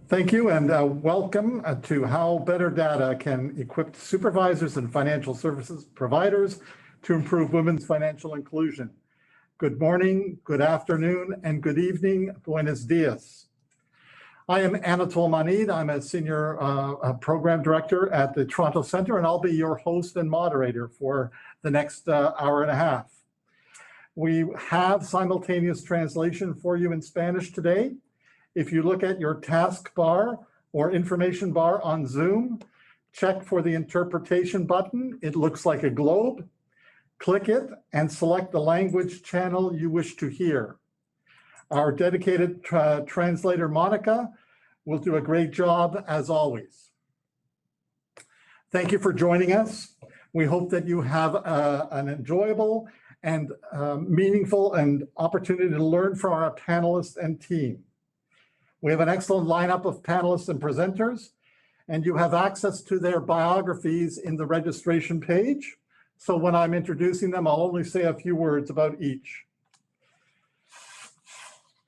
Thank you, and welcome to How Better Data Can Equip Supervisors and Financial Services Providers to Improve Women's Financial Inclusion. Good morning, good afternoon, and good evening. Buenos dias. I am Anatol Manid. I'm a Senior Program Director at the Toronto Centre, and I'll be your host and moderator for the next hour and a half. We have simultaneous translation for you in Spanish today. If you look at your taskbar or information bar on Zoom, check for the interpretation button. It looks like a globe. Click it and select the language channel you wish to hear. Our dedicated translator, Monica, will do a great job as always. Thank you for joining us. We hope that you have an enjoyable and meaningful and opportunity to learn from our panelists and team. We have an excellent lineup of panelists and presenters, and you have access to their biographies in the registration page. So when I'm introducing them, I'll only say a few words about each.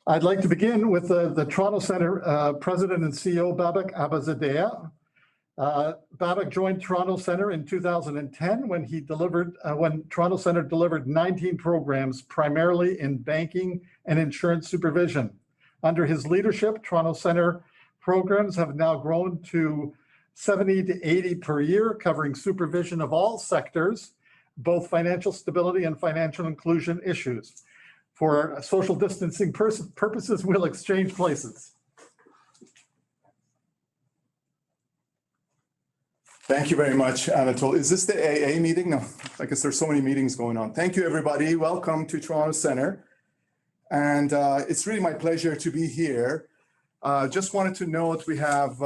I'd like to begin with the Toronto Centre President and CEO, Babak Abazadeh. Babak joined Toronto Centre in 2010 when Toronto Centre delivered 19 programs, primarily in banking and insurance supervision. Under his leadership, Toronto Centre programs have now grown to 70 to 80 per year, covering supervision of all sectors, both financial stability and financial inclusion issues. For social distancing purposes, we'll exchange places. Thank you very much, Anatol. Is this the AA meeting? No, I guess there's so many meetings going on. Thank you, everybody. Welcome to Toronto Centre. And it's really my pleasure to be here. Just wanted to note we have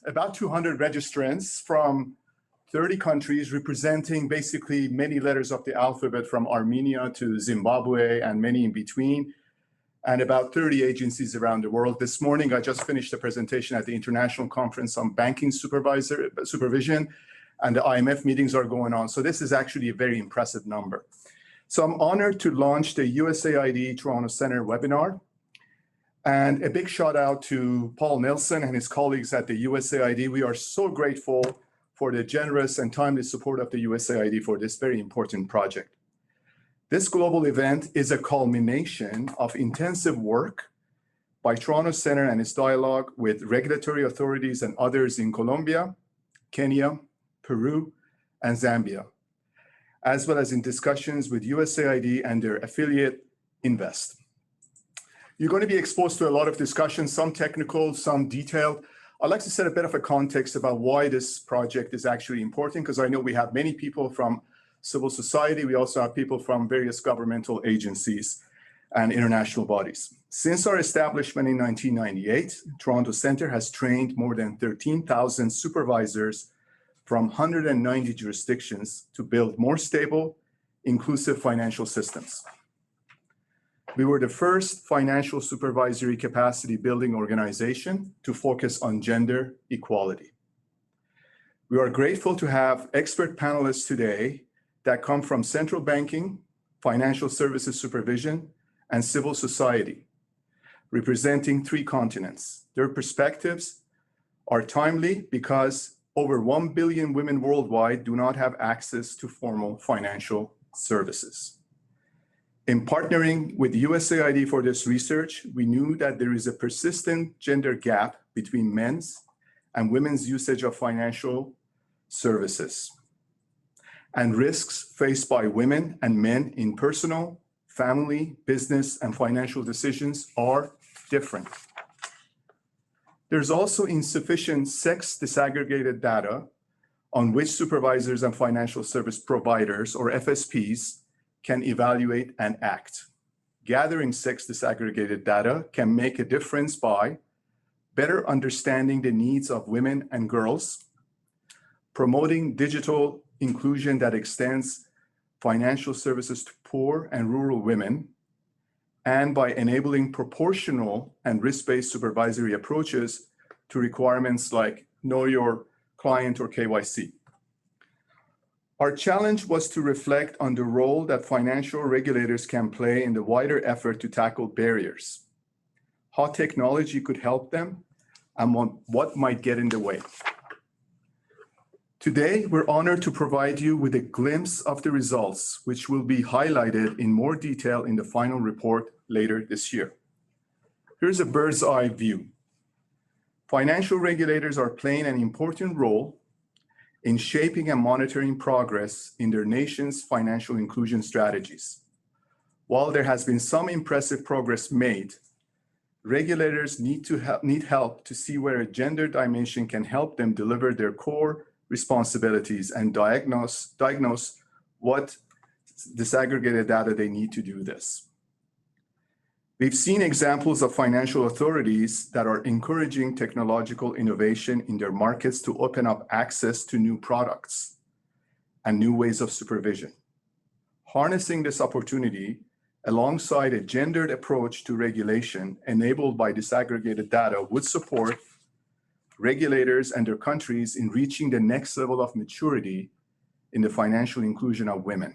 about 200 registrants from 30 countries representing basically many letters of the alphabet from Armenia to Zimbabwe and many in between, and about 30 agencies around the world. This morning, I just finished a presentation at the International Conference on Banking Supervision, and the IMF meetings are going on. So this is actually a very impressive number. So I'm honored to launch the USAID Toronto Centre webinar. And a big shout out to Paul Nelson and his colleagues at the USAID. We are so grateful for the generous and timely support of the USAID for this very important project. This global event is a culmination of intensive work by Toronto Centre and its dialogue with regulatory authorities and others in Colombia, Kenya, Peru, and Zambia, as well as in discussions with USAID and their affiliate, Invest. You're going to be exposed to a lot of discussions, some technical, some detailed. I'd like to set a bit of a context about why this project is actually important, because I know we have many people from civil society. We also have people from various governmental agencies and international bodies. Since our establishment in 1998, Toronto Centre has trained more than 13,000 supervisors from 190 jurisdictions to build more stable, inclusive financial systems. We were the first financial supervisory capacity building organization to focus on gender equality. We are grateful to have expert panelists today that come from central banking, financial services supervision, and civil society, representing 3 continents. Their perspectives are timely because over 1 billion women worldwide do not have access to formal financial services. In partnering with USAID for this research, we knew that there is a persistent gender gap between men's and women's usage of financial services, and risks faced by women and men in personal, family, business, and financial decisions are different. There's also insufficient sex disaggregated data on which supervisors and financial service providers, or FSPs, can evaluate and act. Gathering sex disaggregated data can make a difference by better understanding the needs of women and girls, promoting digital inclusion that extends financial services to poor and rural women, and by enabling proportional and risk-based supervisory approaches to requirements like know your client or KYC. Our challenge was to reflect on the role that financial regulators can play in the wider effort to tackle barriers, how technology could help them, and what might get in the way. Today, we're honored to provide you with a glimpse of the results, which will be highlighted in more detail in the final report later this year. Here's a bird's eye view. Financial regulators are playing an important role in shaping and monitoring progress in their nation's financial inclusion strategies. While there has been some impressive progress made, regulators need help to see where a gender dimension can help them deliver their core responsibilities and diagnose what disaggregated data they need to do this. We've seen examples of financial authorities that are encouraging technological innovation in their markets to open up access to new products and new ways of supervision. Harnessing this opportunity alongside a gendered approach to regulation enabled by disaggregated data would support regulators and their countries in reaching the next level of maturity in the financial inclusion of women.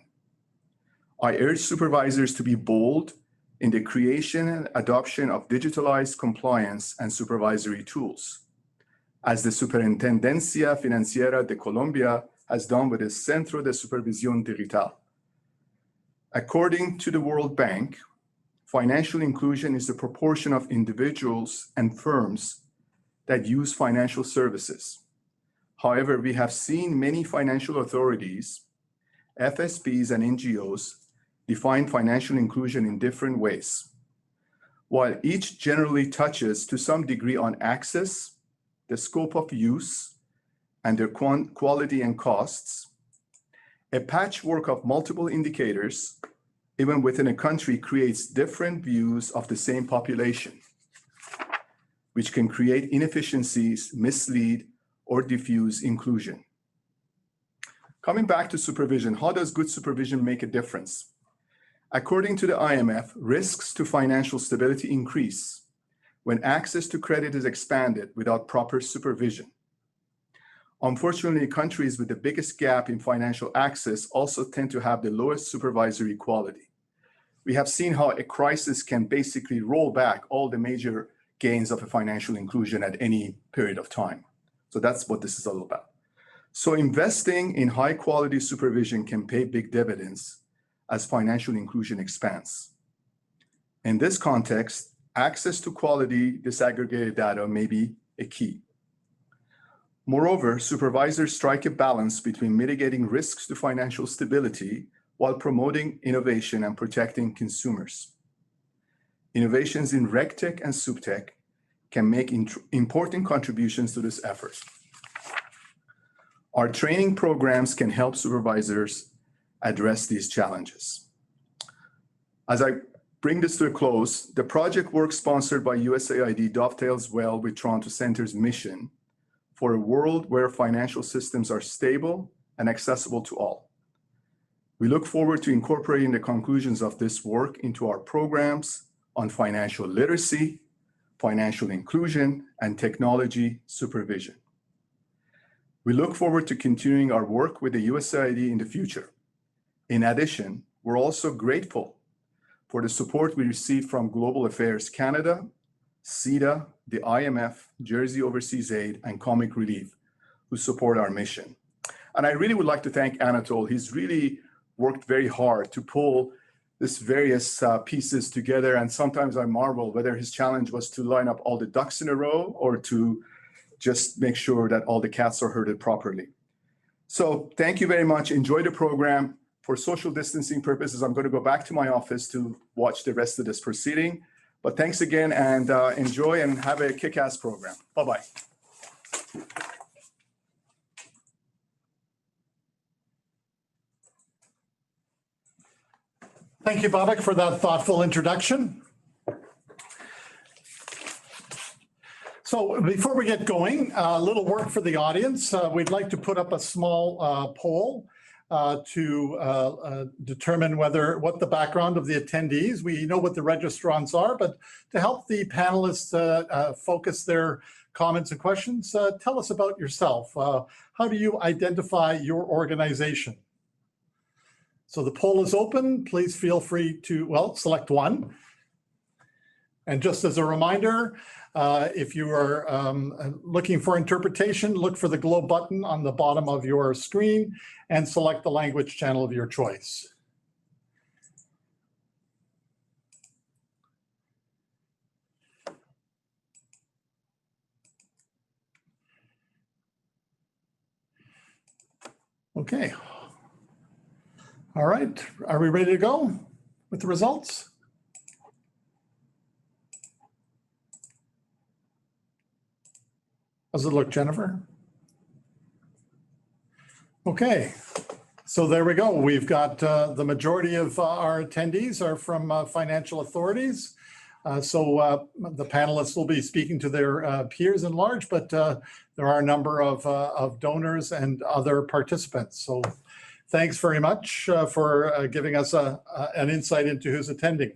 I urge supervisors to be bold in the creation and adoption of digitalized compliance and supervisory tools, as the Superintendencia Financiera de Colombia has done with the Centro de Supervisión Digital. According to the World Bank, financial inclusion is the proportion of individuals and firms that use financial services. However, we have seen many financial authorities, FSPs, and NGOs define financial inclusion in different ways. While each generally touches to some degree on access, the scope of use, and their quality and costs, a patchwork of multiple indicators, even within a country, creates different views of the same population, which can create inefficiencies, mislead, or diffuse inclusion. Coming back to supervision, how does good supervision make a difference? According to the IMF, risks to financial stability increase when access to credit is expanded without proper supervision. Unfortunately, countries with the biggest gap in financial access also tend to have the lowest supervisory quality. We have seen how a crisis can basically roll back all the major gains of a financial inclusion at any period of time. So that's what this is all about. So investing in high quality supervision can pay big dividends as financial inclusion expands. In this context, access to quality disaggregated data may be a key. Moreover, supervisors strike a balance between mitigating risks to financial stability while promoting innovation and protecting consumers. Innovations in RegTech and SupTech can make important contributions to this effort. Our training programs can help supervisors address these challenges. As I bring this to a close, the project work sponsored by USAID dovetails well with Toronto Center's mission for a world where financial systems are stable and accessible to all. We look forward to incorporating the conclusions of this work into our programs on financial literacy, financial inclusion, and technology supervision. We look forward to continuing our work with the USAID in the future. In addition, we're also grateful for the support we received from Global Affairs Canada, CEDA, the IMF, Jersey Overseas Aid, and Comic Relief, who support our mission. And I really would like to thank Anatol. He's really worked very hard to pull this various pieces together. And sometimes I marvel whether his challenge was to line up all the ducks in a row or to just make sure that all the cats are herded properly. So thank you very much. Enjoy the program. For social distancing purposes, I'm going to go back to my office to watch the rest of this proceeding. But thanks again, and enjoy and have a kick-ass program. Bye-bye. Thank you, Babak, for that thoughtful introduction. So before we get going, a little work for the audience. We'd like to put up a small poll to determine what the background of the attendees. We know what the registrants are, but to help the panelists focus their comments and questions, tell us about yourself. How do you identify your organization? So the poll is open. Please feel free to, select one. And just as a reminder, if you are looking for interpretation, look for the globe button on the bottom of your screen and select the language channel of your choice. Okay. All right, are we ready to go with the results? How's it look, Jennifer? Okay, so there we go. We've got the majority of our attendees are from financial authorities. So the panelists will be speaking to their peers in large, but there are a number of donors and other participants. So thanks very much for giving us an insight into who's attending.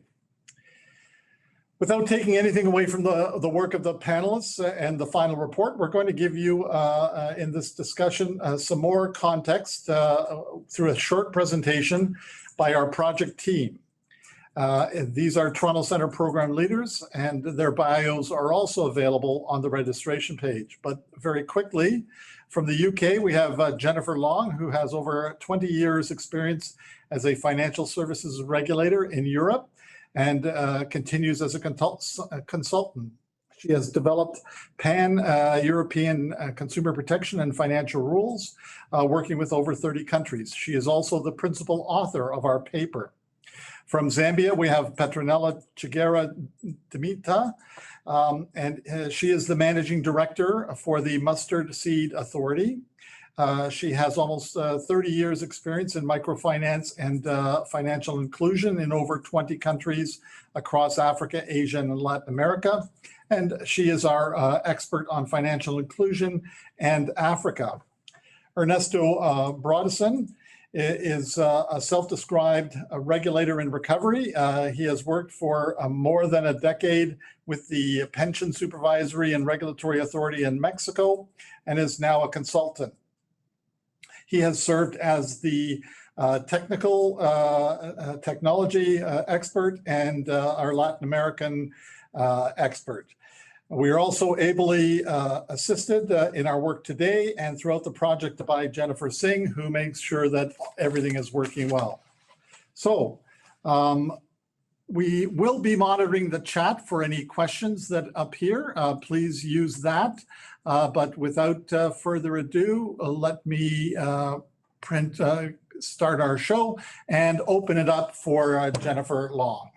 Without taking anything away from the work of the panelists and the final report, we're going to give you in this discussion some more context through a short presentation by our project team. These are Toronto Centre program leaders, and their bios are also available on the registration page. But very quickly, from the UK, we have Jennifer Long, who has over 20 years experience as a financial services regulator in Europe and continues as a consultant. She has developed pan-European consumer protection and financial rules, working with over 30 countries. She is also the principal author of our paper. From Zambia, we have Petronella Chigera Dimita, and she is the managing director for the Mustard Seed Authority. She has almost 30 years experience in microfinance and financial inclusion in over 20 countries across Africa, Asia, and Latin America. And she is our expert on financial inclusion and Africa. Ernesto Brodersen is a self-described regulator in recovery. He has worked for more than a decade with the Pension Supervisory and Regulatory Authority in Mexico and is now a consultant. He has served as the technology expert and our Latin American expert. We are also ably assisted in our work today and throughout the project by Jennifer Singh, who makes sure that everything is working well. So we will be monitoring the chat for any questions that appear. Please use that. But without further ado, let me start our show and open it up for Jennifer Long.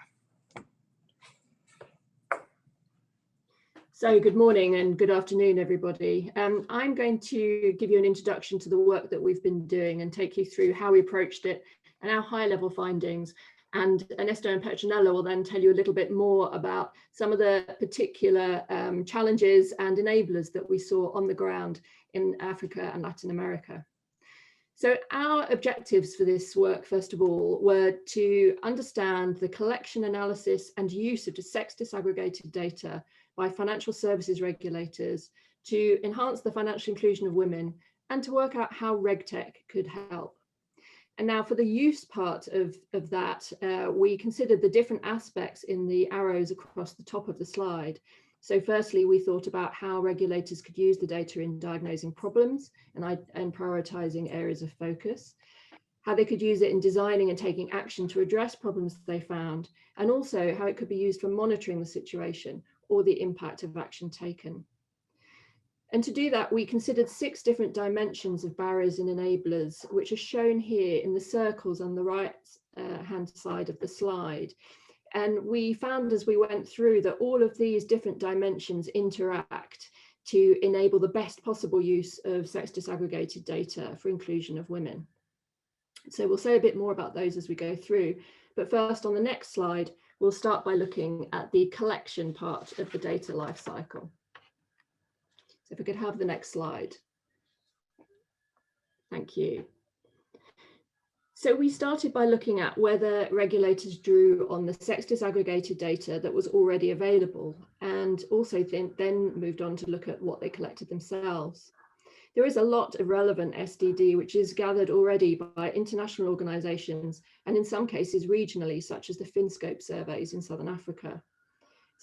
So good morning and good afternoon, everybody. I'm going to give you an introduction to the work that we've been doing and take you through how we approached it and our high-level findings. And Ernesto and Petronella will then tell you a little bit more about some of the particular challenges and enablers that we saw on the ground in Africa and Latin America. So our objectives for this work, first of all, were to understand the collection, analysis and use of sex disaggregated data by financial services regulators to enhance the financial inclusion of women and to work out how RegTech could help. And now for the use part of that, we considered the different aspects in the arrows across the top of the slide. So firstly, we thought about how regulators could use the data in diagnosing problems and prioritizing areas of focus, how they could use it in designing and taking action to address problems they found, and also how it could be used for monitoring the situation or the impact of action taken. And to do that, we considered 6 different dimensions of barriers and enablers, which are shown here in the circles on the right hand side of the slide. And we found as we went through that all of these different dimensions interact to enable the best possible use of sex disaggregated data for inclusion of women. So we'll say a bit more about those as we go through. But first, on the next slide, we'll start by looking at the collection part of the data lifecycle. So if we could have the next slide. Thank you. So we started by looking at whether regulators drew on the sex disaggregated data that was already available, and also then moved on to look at what they collected themselves. There is a lot of relevant SDD which is gathered already by international organisations and in some cases regionally, such as the FinScope surveys in Southern Africa.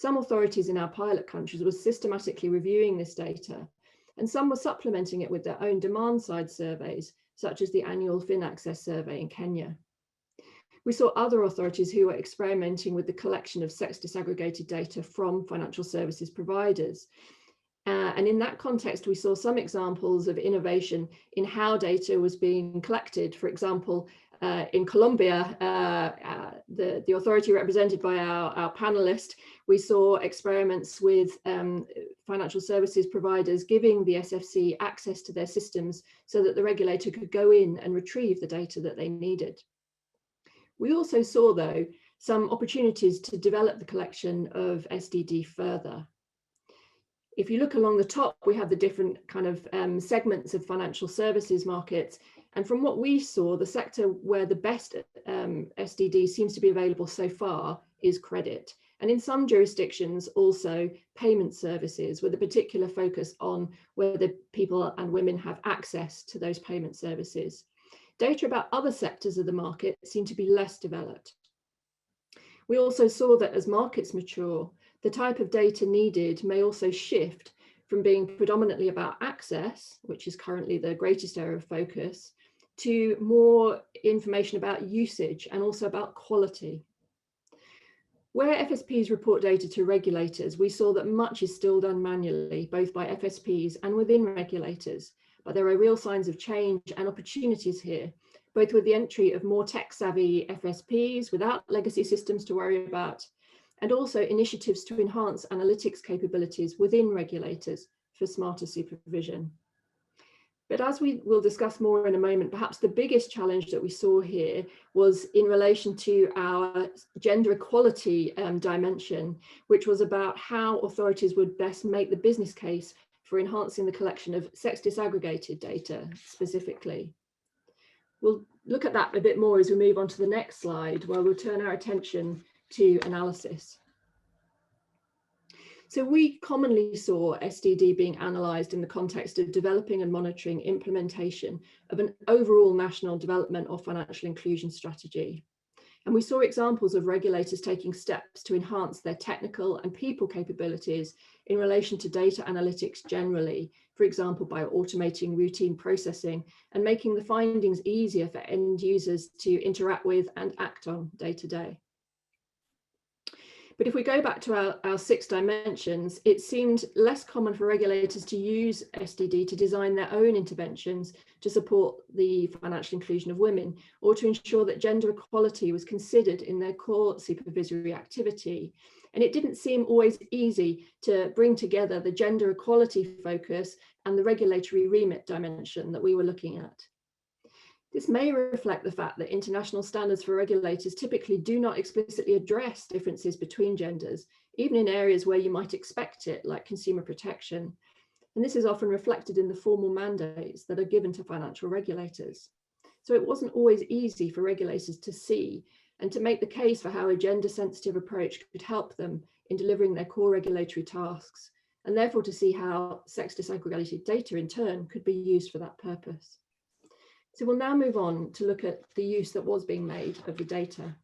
Some authorities in our pilot countries were systematically reviewing this data, and some were supplementing it with their own demand-side surveys, such as the annual FinAccess survey in Kenya. We saw other authorities who were experimenting with the collection of sex disaggregated data from financial services providers. And in that context, we saw some examples of innovation in how data was being collected. For example, in Colombia, the authority represented by our panelist, we saw experiments with financial services providers giving the SFC access to their systems so that the regulator could go in and retrieve the data that they needed. We also saw, though, some opportunities to develop the collection of SDD further. If you look along the top, we have the different kind of segments of financial services markets. And from what we saw, the sector where the best SDD seems to be available so far is credit. And in some jurisdictions, also payment services, with a particular focus on whether people and women have access to those payment services. Data about other sectors of the market seem to be less developed. We also saw that as markets mature, the type of data needed may also shift from being predominantly about access, which is currently the greatest area of focus, to more information about usage and also about quality. Where FSPs report data to regulators, we saw that much is still done manually, both by FSPs and within regulators, but there are real signs of change and opportunities here, both with the entry of more tech-savvy FSPs without legacy systems to worry about, and also initiatives to enhance analytics capabilities within regulators for smarter supervision. But as we will discuss more in a moment, perhaps the biggest challenge that we saw here was in relation to our gender equality dimension, which was about how authorities would best make the business case for enhancing the collection of sex disaggregated data specifically. We'll look at that a bit more as we move on to the next slide, where we'll turn our attention to analysis. So we commonly saw SDD being analysed in the context of developing and monitoring implementation of an overall national development or financial inclusion strategy. And we saw examples of regulators taking steps to enhance their technical and people capabilities in relation to data analytics generally, for example, by automating routine processing and making the findings easier for end users to interact with and act on day to day. But if we go back to our 6 dimensions, it seemed less common for regulators to use SDD to design their own interventions to support the financial inclusion of women, or to ensure that gender equality was considered in their core supervisory activity. And it didn't seem always easy to bring together the gender equality focus and the regulatory remit dimension that we were looking at. This may reflect the fact that international standards for regulators typically do not explicitly address differences between genders, even in areas where you might expect it, like consumer protection. And this is often reflected in the formal mandates that are given to financial regulators. So it wasn't always easy for regulators to see and to make the case for how a gender-sensitive approach could help them in delivering their core regulatory tasks, and therefore to see how sex disaggregated data in turn could be used for that purpose. So we'll now move on to look at the use that was being made of the data.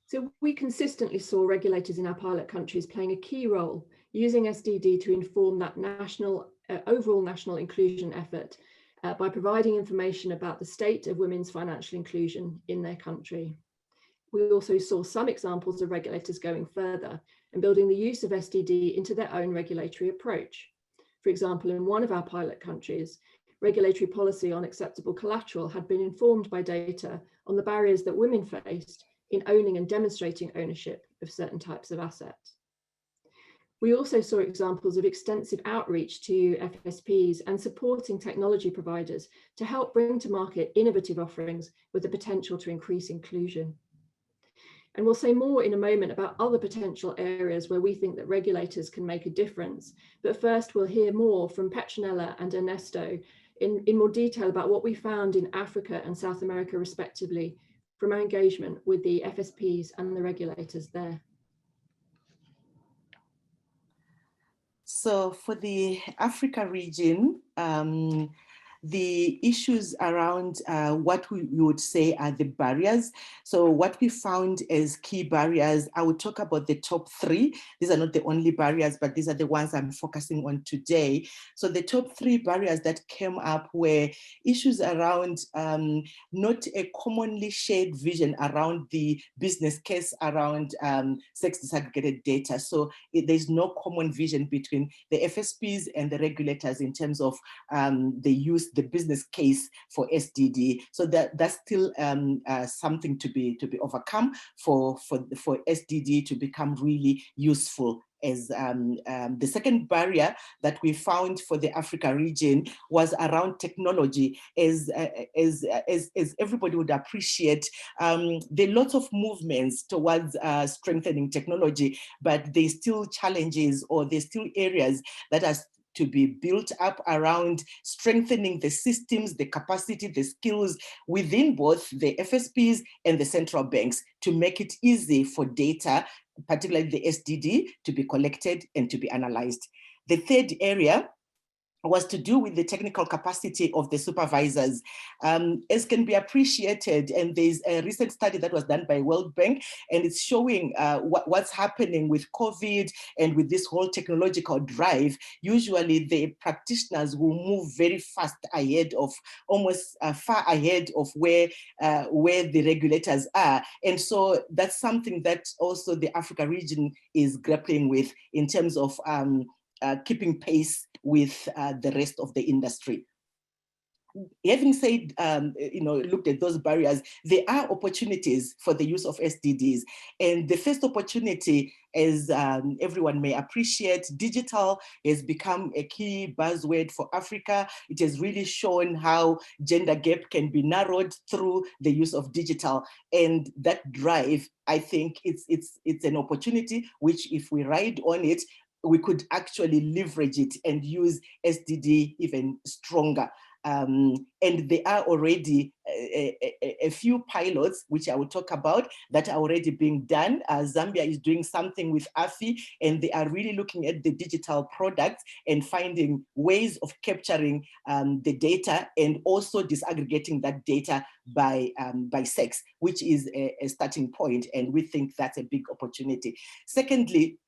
So we consistently saw regulators in our pilot countries playing a key role using SDD to inform that overall national inclusion effort by providing information about the state of women's financial inclusion in their country. We also saw some examples of regulators going further and building the use of SDD into their own regulatory approach. For example, in one of our pilot countries, regulatory policy on acceptable collateral had been informed by data on the barriers that women faced in owning and demonstrating ownership of certain types of assets. We also saw examples of extensive outreach to FSPs and supporting technology providers to help bring to market innovative offerings with the potential to increase inclusion. And we'll say more in a moment about other potential areas where we think that regulators can make a difference. But first, we'll hear more from Petronella and Ernesto in more detail about what we found in Africa and South America, respectively, from our engagement with the FSPs and the regulators there. So for the Africa region, the issues around what we would say are the barriers. So what we found as key barriers, I would talk about the top 3. These are not the only barriers, but these are the ones I'm focusing on today. So the top 3 barriers that came up were issues around not a commonly shared vision around the business case around sex disaggregated data. So there's no common vision between the FSPs and the regulators in terms of the business case for SDD. So that's still something to be overcome for SDD to become really useful. As the second barrier that we found for the Africa region was around technology. As everybody would appreciate, there are lots of movements towards strengthening technology, but there's still challenges, or there's still areas that are to be built up around strengthening the systems, the capacity, the skills within both the FSPs and the central banks to make it easy for data, particularly the SDD, to be collected and to be analyzed. The third area was to do with the technical capacity of the supervisors. As can be appreciated, and there's a recent study that was done by World Bank, and it's showing what's happening with COVID and with this whole technological drive. Usually the practitioners will move very fast ahead of, almost far ahead of where the regulators are. And so that's something that also the Africa region is grappling with in terms of keeping pace with the rest of the industry. Having said, looked at those barriers, there are opportunities for the use of SDDs. And the first opportunity, as everyone may appreciate, digital has become a key buzzword for Africa. It has really shown how gender gap can be narrowed through the use of digital. And that drive, I think it's an opportunity which, if we ride on it, we could actually leverage it and use SDD even stronger. And there are already a few pilots, which I will talk about, that are already being done. Zambia is doing something with AFI, and they are really looking at the digital products and finding ways of capturing the data and also disaggregating that data by sex, which is a starting point. And we think that's a big opportunity. Secondly,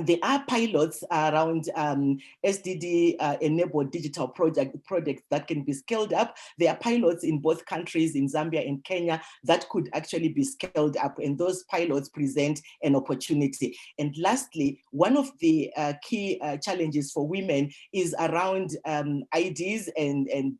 there are pilots around SDD-enabled digital projects that can be scaled up. There are pilots in both countries, in Zambia and Kenya, that could actually be scaled up, and those pilots present an opportunity. And lastly, one of the key challenges for women is around IDs and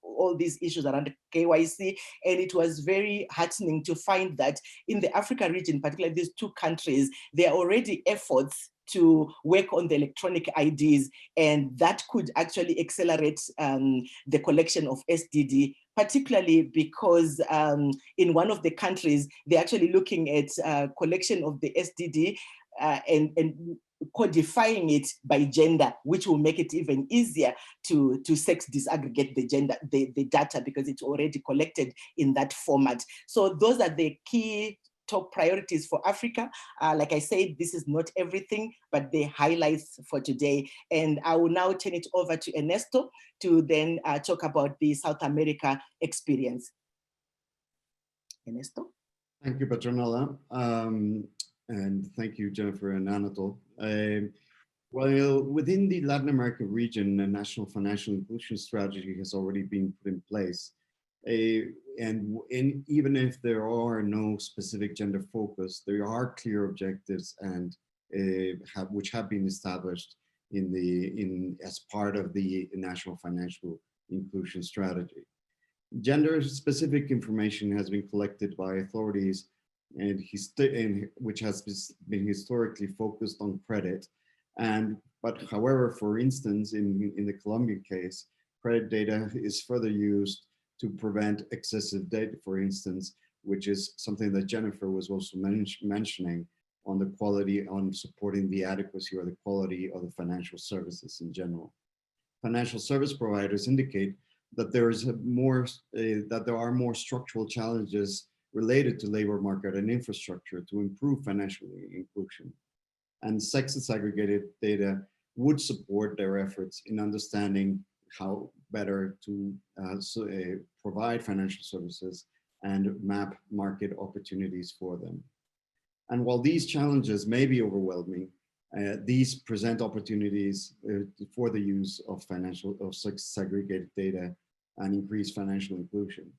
all these issues around KYC, and it was very heartening to find that in the Africa region, particularly these 2 countries, there are already efforts to work on the electronic IDs, and that could actually accelerate the collection of SDD, particularly because in one of the countries, they're actually looking at collection of the SDD and codifying it by gender, which will make it even easier to sex disaggregate the data, because it's already collected in that format. So those are the key top priorities for Africa. Like I said, this is not everything, but the highlights for today. And I will now turn it over to Ernesto to then talk about the South America experience. Ernesto? Thank you, Petronella. And thank you, Jennifer and Anatol. Well, within the Latin America region, a national financial inclusion strategy has already been put in place. And even if there are no specific gender focus, there are clear objectives and which have been established as part of the national financial inclusion strategy. Gender-specific information has been collected by authorities and which has been historically focused on credit. But however, for instance, in the Colombian case, credit data is further used to prevent excessive data, for instance, which is something that Jennifer was also mentioning on the quality, on supporting the adequacy or the quality of the financial services in general. Financial service providers indicate that there are more structural challenges related to labor market and infrastructure to improve financial inclusion. And sex disaggregated data would support their efforts in understanding how better to provide financial services and map market opportunities for them. And while these challenges may be overwhelming, these present opportunities for the use of segregated data and increased financial inclusion.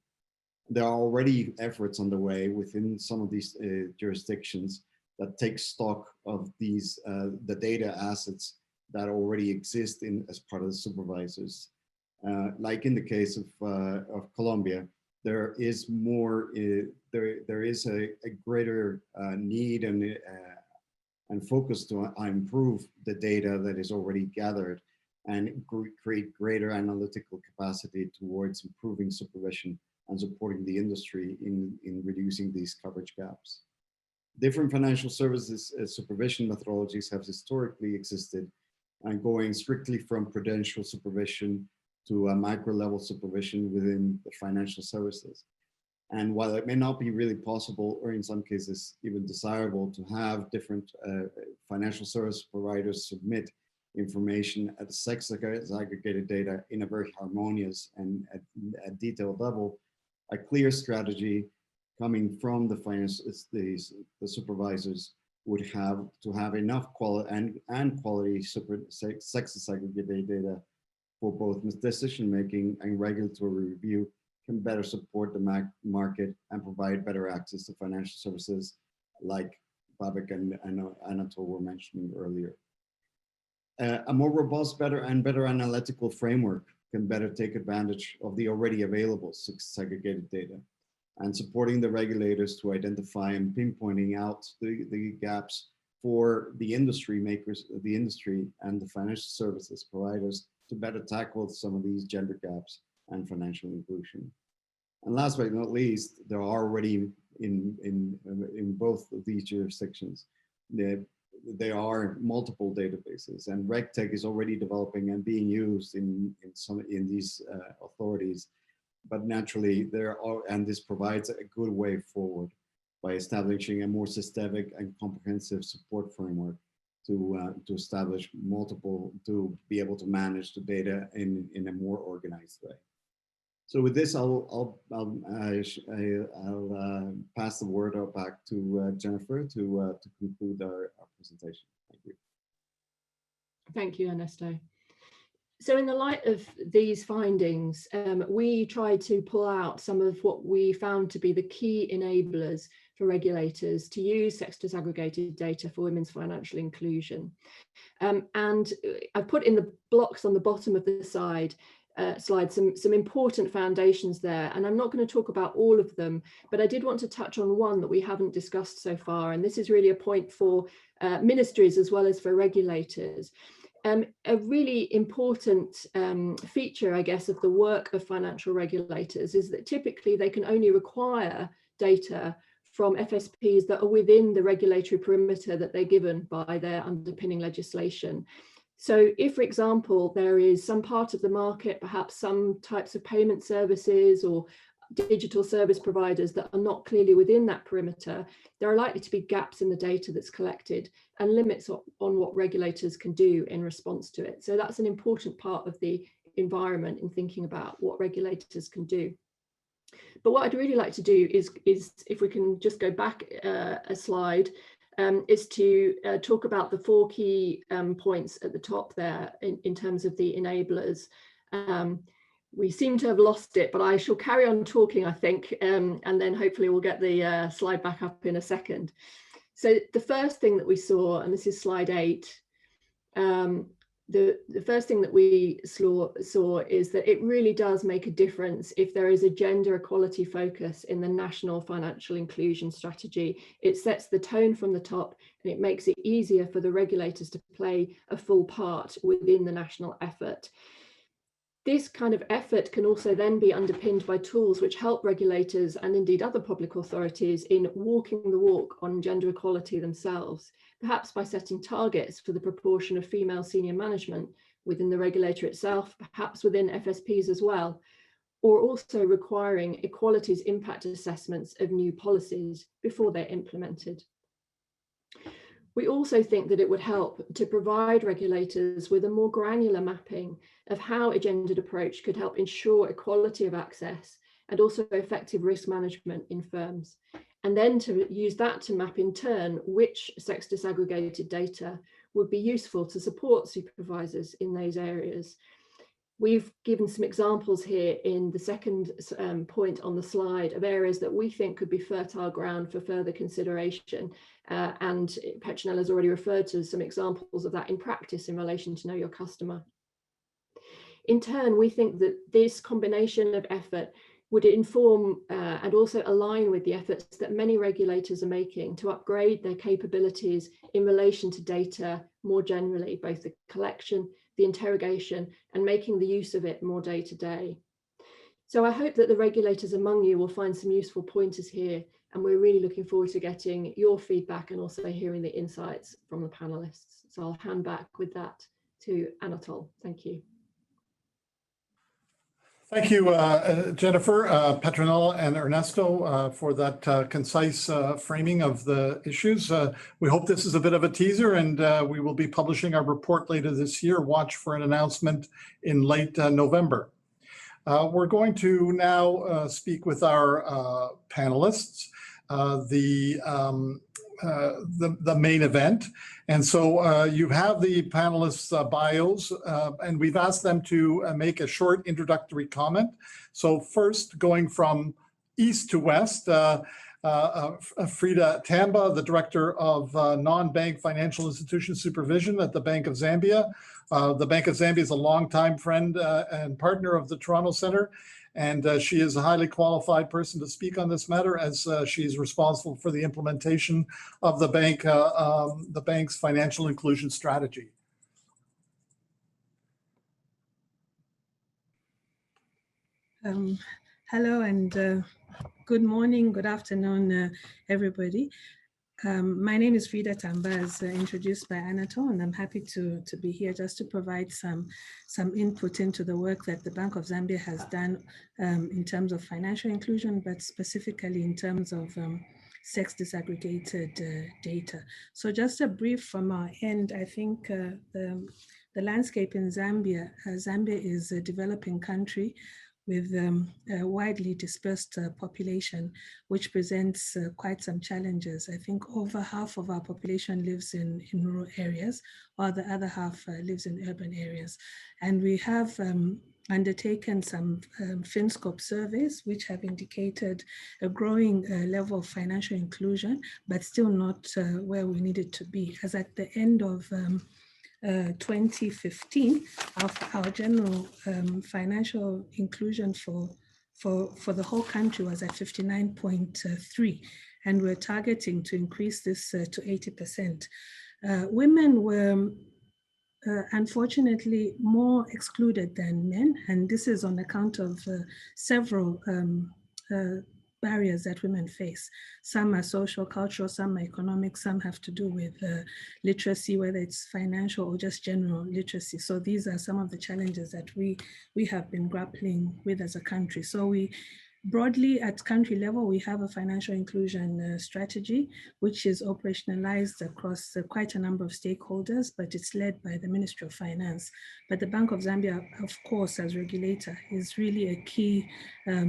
There are already efforts underway within some of these jurisdictions that take stock of these the data assets that already exist as part of the supervisors. Like in the case of Colombia, there is more. There is a greater need and focus to improve the data that is already gathered and create greater analytical capacity towards improving supervision and supporting the industry in reducing these coverage gaps. Different financial services supervision methodologies have historically existed, and going strictly from prudential supervision to a micro level supervision within the financial services. And while it may not be really possible, or in some cases even desirable, to have different financial service providers submit information at the segregated data in a very harmonious and at detailed level, a clear strategy coming from the supervisors would have to have enough quality and quality segregated data for both decision making and regulatory review can better support the market and provide better access to financial services like Babak and Anatol were mentioning earlier. A more robust, better analytical framework can better take advantage of the already available segregated data and supporting the regulators to identify and pinpointing out the gaps for the industry makers, the industry and the financial services providers to better tackle some of these gender gaps and financial inclusion. And last but not least, there are already in both of these jurisdictions, there are multiple databases, and RegTech is already developing and being used in these authorities. But naturally, and this provides a good way forward by establishing a more systemic and comprehensive support framework to establish to be able to manage the data in a more organized way. So with this, I'll pass the word back to Jennifer to conclude our presentation. Thank you. Thank you, Ernesto. So in the light of these findings, we tried to pull out some of what we found to be the key enablers for regulators to use sex disaggregated data for women's financial inclusion. And I put in the blocks on the bottom of the slide some important foundations there, and I'm not going to talk about all of them, but I did want to touch on one that we haven't discussed so far, and this is really a point for ministries as well as for regulators. A really important feature, I guess, of the work of financial regulators is that typically they can only require data from FSPs that are within the regulatory perimeter that they're given by their underpinning legislation. So if, for example, there is some part of the market, perhaps some types of payment services or digital service providers that are not clearly within that perimeter, there are likely to be gaps in the data that's collected and limits on what regulators can do in response to it. So that's an important part of the environment in thinking about what regulators can do. But what I'd really like to do is if we can just go back a slide, is to talk about the 4 key points at the top there in terms of the enablers. We seem to have lost it, but I shall carry on talking, I think, and then hopefully we'll get the slide back up in a second. So the first thing that we saw, and this is slide 8, the first thing that we saw is that it really does make a difference if there is a gender equality focus in the national financial inclusion strategy. It sets the tone from the top, and it makes it easier for the regulators to play a full part within the national effort. This kind of effort can also then be underpinned by tools which help regulators and indeed other public authorities in walking the walk on gender equality themselves, perhaps by setting targets for the proportion of female senior management within the regulator itself, perhaps within FSPs as well, or also requiring equalities impact assessments of new policies before they're implemented. We also think that it would help to provide regulators with a more granular mapping of how a gendered approach could help ensure equality of access and also effective risk management in firms. And then to use that to map in turn which sex disaggregated data would be useful to support supervisors in those areas. We've given some examples here in the second point on the slide of areas that we think could be fertile ground for further consideration. And Petronella has already referred to some examples of that in practice in relation to know your customer. In turn, we think that this combination of effort would inform and also align with the efforts that many regulators are making to upgrade their capabilities in relation to data more generally, both the collection, the interrogation, and making the use of it more day to day. So I hope that the regulators among you will find some useful pointers here, and we're really looking forward to getting your feedback and also hearing the insights from the panelists. So I'll hand back with that to Anatol. Thank you. Thank you, Jennifer, Petronella, and Ernesto for that concise framing of the issues. We hope this is a bit of a teaser, and we will be publishing our report later this year. Watch for an announcement in late November. We're going to now speak with our panelists, the main event. And so you have the panelists' bios, and we've asked them to make a short introductory comment. So first, going from east to west, Frida Tamba, the Director of Non-Bank Financial Institution Supervision at the Bank of Zambia. The Bank of Zambia is a longtime friend and partner of the Toronto Centre, and she is a highly qualified person to speak on this matter, as she is responsible for the implementation of the bank's financial inclusion strategy. Hello and good morning, good afternoon, everybody. My name is Frida Tamba, as introduced by Anatol, and I'm happy to be here just to provide some input into the work that the Bank of Zambia has done in terms of financial inclusion, but specifically in terms of sex disaggregated data. So just a brief from our end, I think the landscape in Zambia, Zambia is a developing country with a widely dispersed population, which presents quite some challenges. I think over half of our population lives in rural areas, while the other half lives in urban areas. And we have undertaken some FinScope surveys, which have indicated a growing level of financial inclusion, but still not where we need it to be. As at the end of 2015, our general financial inclusion for the whole country was at 59.3, and we're targeting to increase this to 80%. Women were unfortunately more excluded than men, and this is on account of several barriers that women face. Some are social, cultural, some are economic, some have to do with literacy, whether it's financial or just general literacy. So these are some of the challenges that we have been grappling with as a country. So we broadly at country level, we have a financial inclusion strategy, which is operationalized across quite a number of stakeholders, but it's led by the Ministry of Finance. But the Bank of Zambia, of course, as regulator, is really a key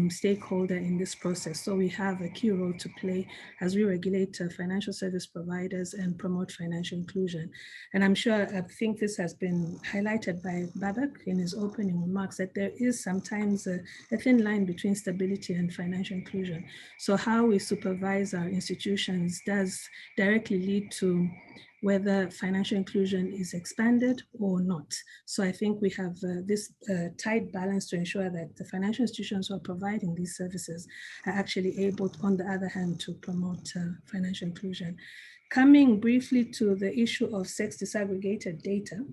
stakeholder in this process. So we have a key role to play as we regulate financial service providers and promote financial inclusion. And I'm sure, I think this has been highlighted by Babak in his opening remarks, that there is sometimes a thin line between stability and financial inclusion. So how we supervise our institutions does directly lead to whether financial inclusion is expanded or not. So I think we have this tight balance to ensure that the financial institutions who are providing these services are actually able, on the other hand, to promote financial inclusion. Coming briefly to the issue of sex disaggregated data,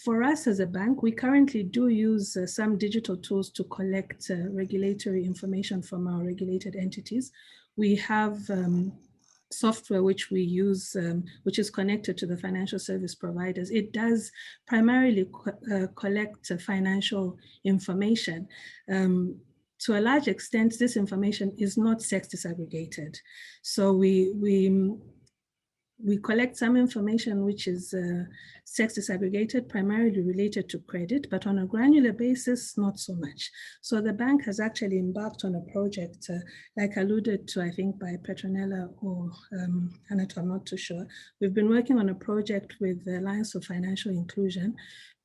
for us as a bank, we currently do use some digital tools to collect regulatory information from our regulated entities. We have software which we use, which is connected to the financial service providers. It does primarily collect financial information. To a large extent, this information is not sex disaggregated. So we we collect some information which is sex disaggregated, primarily related to credit, but on a granular basis, not so much. So the bank has actually embarked on a project, like alluded to, I think, by Petronella or Anatol, I'm not too sure. We've been working on a project with the Alliance for Financial Inclusion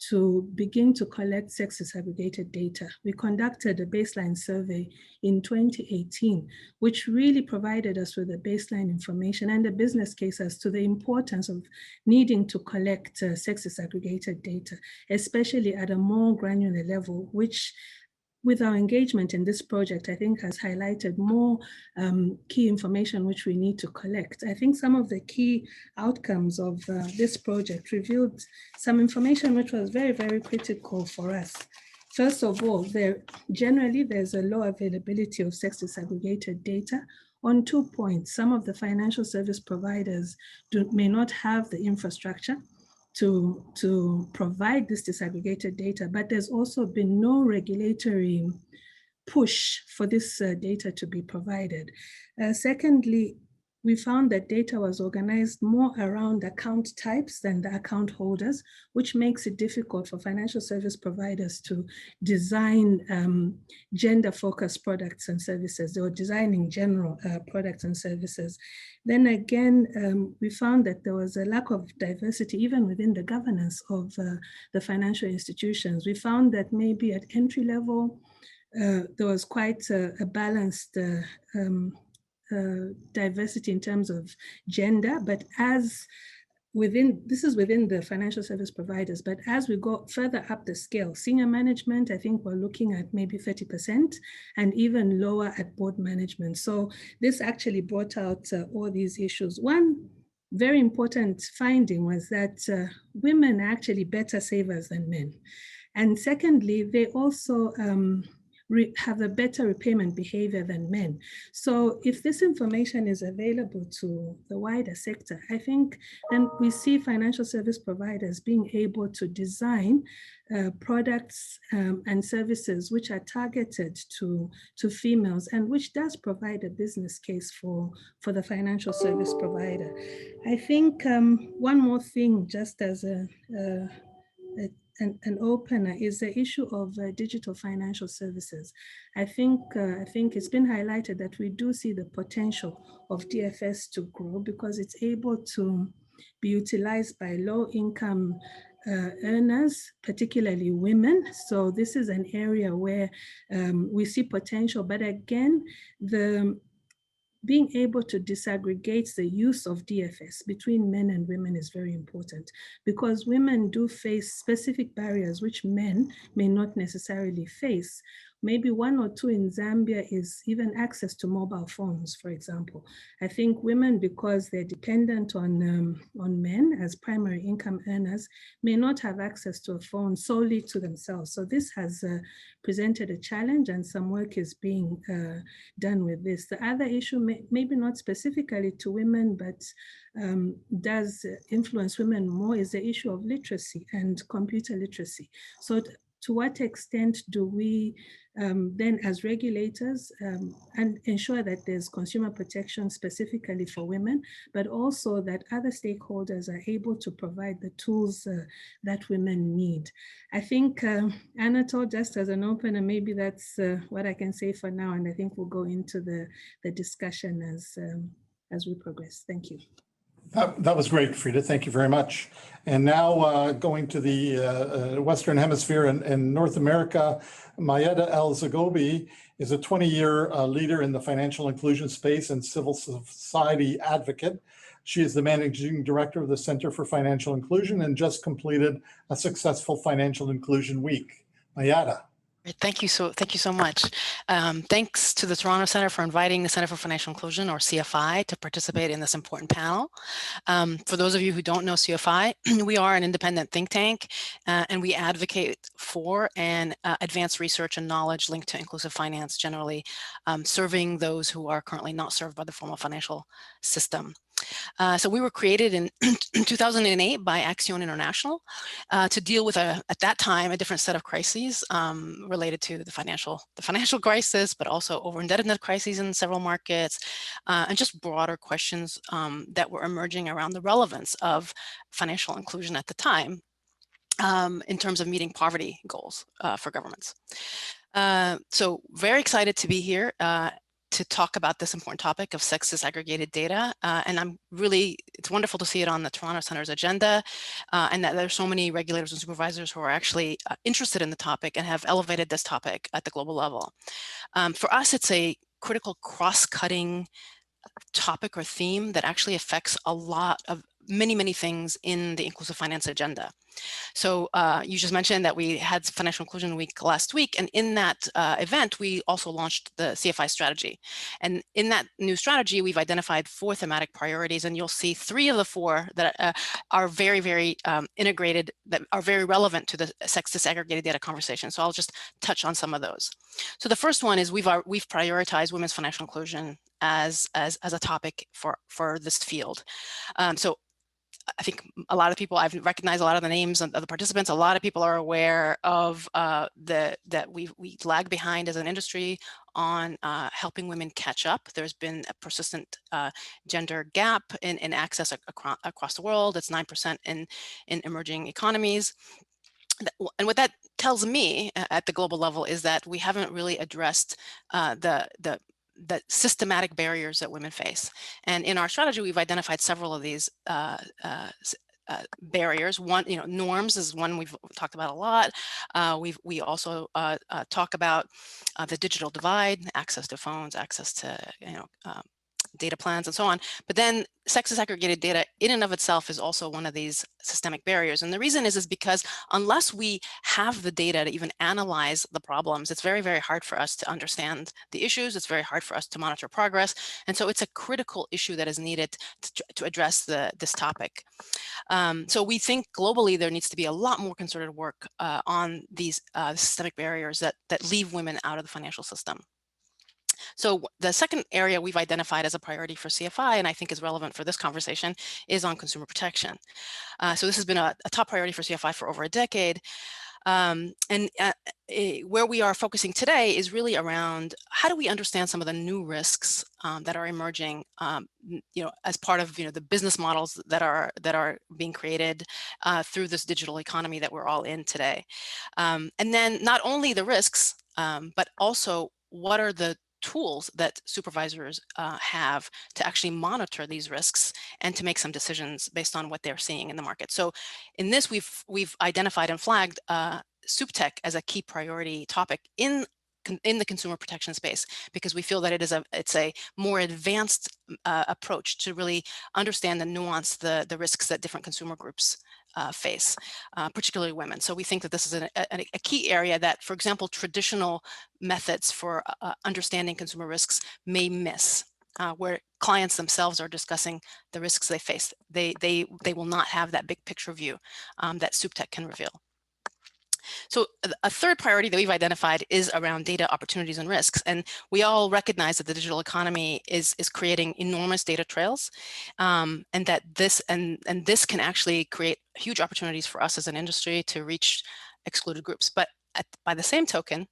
to begin to collect sex disaggregated data. We conducted a baseline survey in 2018, which really provided us with the baseline information and a business case as to the importance of needing to collect sex disaggregated data, especially at a more granular level, which with our engagement in this project, I think has highlighted more key information which we need to collect. I think some of the key outcomes of this project revealed some information which was very, very critical for us. First of all, generally there's a low availability of sex disaggregated data on 2 points. Some of the financial service providers may not have the infrastructure to provide this disaggregated data, but there's also been no regulatory push for this data to be provided. Secondly, we found that data was organized more around account types than the account holders, which makes it difficult for financial service providers to design gender-focused products and services. They were designing general products and services. Then again, we found that there was a lack of diversity even within the governance of the financial institutions. We found that maybe at entry level, there was quite a balanced diversity in terms of gender, but this is within the financial service providers, but as we go further up the scale, senior management, I think we're looking at maybe 30% and even lower at board management. So this actually brought out all these issues. One very important finding was that women are actually better savers than men. And secondly, they also have a better repayment behavior than men. So if this information is available to the wider sector, I think then we see financial service providers being able to design products and services which are targeted to females and which does provide a business case for the financial service provider. I think one more thing, just as an opener, is the issue of digital financial services. I think it's been highlighted that we do see the potential of DFS to grow because it's able to be utilized by low-income earners, particularly women. So this is an area where we see potential, but again, being able to disaggregate the use of DFS between men and women is very important because women do face specific barriers which men may not necessarily face. Maybe one or two in Zambia is even access to mobile phones, for example. I think women, because they're dependent on men as primary income earners, may not have access to a phone solely to themselves. So this has presented a challenge and some work is being done with this. The other issue, maybe not specifically to women, but does influence women more, is the issue of literacy and computer literacy. So to what extent do we then as regulators and ensure that there's consumer protection specifically for women, but also that other stakeholders are able to provide the tools that women need. I think, Anatol, just as an opener, maybe that's what I can say for now, and I think we'll go into the discussion as we progress. Thank you. That was great, Frida. Thank you very much. And now going to the Western Hemisphere and North America, Mayeda El-Zagobi is a 20-year leader in the financial inclusion space and civil society advocate. She is the managing director of the Center for Financial Inclusion and just completed a successful Financial Inclusion Week. Mayeda. Thank you so much. Thanks to the Toronto Center for inviting the Center for Financial Inclusion, or CFI, to participate in this important panel. For those of you who don't know CFI, we are an independent think tank and we advocate for and advance research and knowledge linked to inclusive finance generally, serving those who are currently not served by the formal financial system. So we were created in 2008 by Action International to deal with, at that time, a different set of crises related to the financial crisis, but also over-indebtedness crises in several markets, and just broader questions that were emerging around the relevance of financial inclusion at the time in terms of meeting poverty goals for governments. So very excited to be here to talk about this important topic of sex disaggregated data. And it's wonderful to see it on the Toronto Center's agenda, and that there's so many regulators and supervisors who are actually interested in the topic and have elevated this topic at the global level. For us, it's a critical cross-cutting topic or theme that actually affects a lot of many things in the inclusive finance agenda. So you just mentioned that we had Financial Inclusion Week last week, and in that event, we also launched the CFI strategy. And in that new strategy, we've identified 4 thematic priorities, and you'll see 3 of the 4 that are very integrated, that are very relevant to the sex disaggregated data conversation. So I'll just touch on some of those. So the first one is we've prioritized women's financial inclusion as a topic for this field. So I think a lot of people, I've recognized a lot of the names of the participants. A lot of people are aware of that we lag behind as an industry on helping women catch up. There's been a persistent gender gap in access across the world. It's 9% in emerging economies. And what that tells me at the global level is that we haven't really addressed the systematic barriers that women face. And in our strategy, we've identified several of these barriers. One, norms is one we've talked about a lot. We also talk about the digital divide, access to phones, access to data plans and so on. But then sex disaggregated data in and of itself is also one of these systemic barriers. And the reason is because unless we have the data to even analyze the problems, it's very hard for us to understand the issues. It's very hard for us to monitor progress. And so it's a critical issue that is needed to address this topic. So we think globally there needs to be a lot more concerted work on these systemic barriers that leave women out of the financial system. So the second area we've identified as a priority for CFI, and I think is relevant for this conversation, is on consumer protection. So this has been a top priority for CFI for over a decade. Where we are focusing today is really around how do we understand some of the new risks that are emerging, as part of the business models that are being created through this digital economy that we're all in today. And then not only the risks, but also what are the tools that supervisors have to actually monitor these risks and to make some decisions based on what they're seeing in the market. So in this, we've identified and flagged SupTech as a key priority topic in the consumer protection space, because we feel that it's a more advanced approach to really understand and nuance the risks that different consumer groups face, particularly women. So we think that this is a key area that, for example, traditional methods for understanding consumer risks may miss, where clients themselves are discussing the risks they face. They will not have that big picture view that SupTech can reveal. So a third priority that we've identified is around data opportunities and risks. And we all recognize that the digital economy is creating enormous data trails, and that this can actually create huge opportunities for us as an industry to reach excluded groups. But by the same token,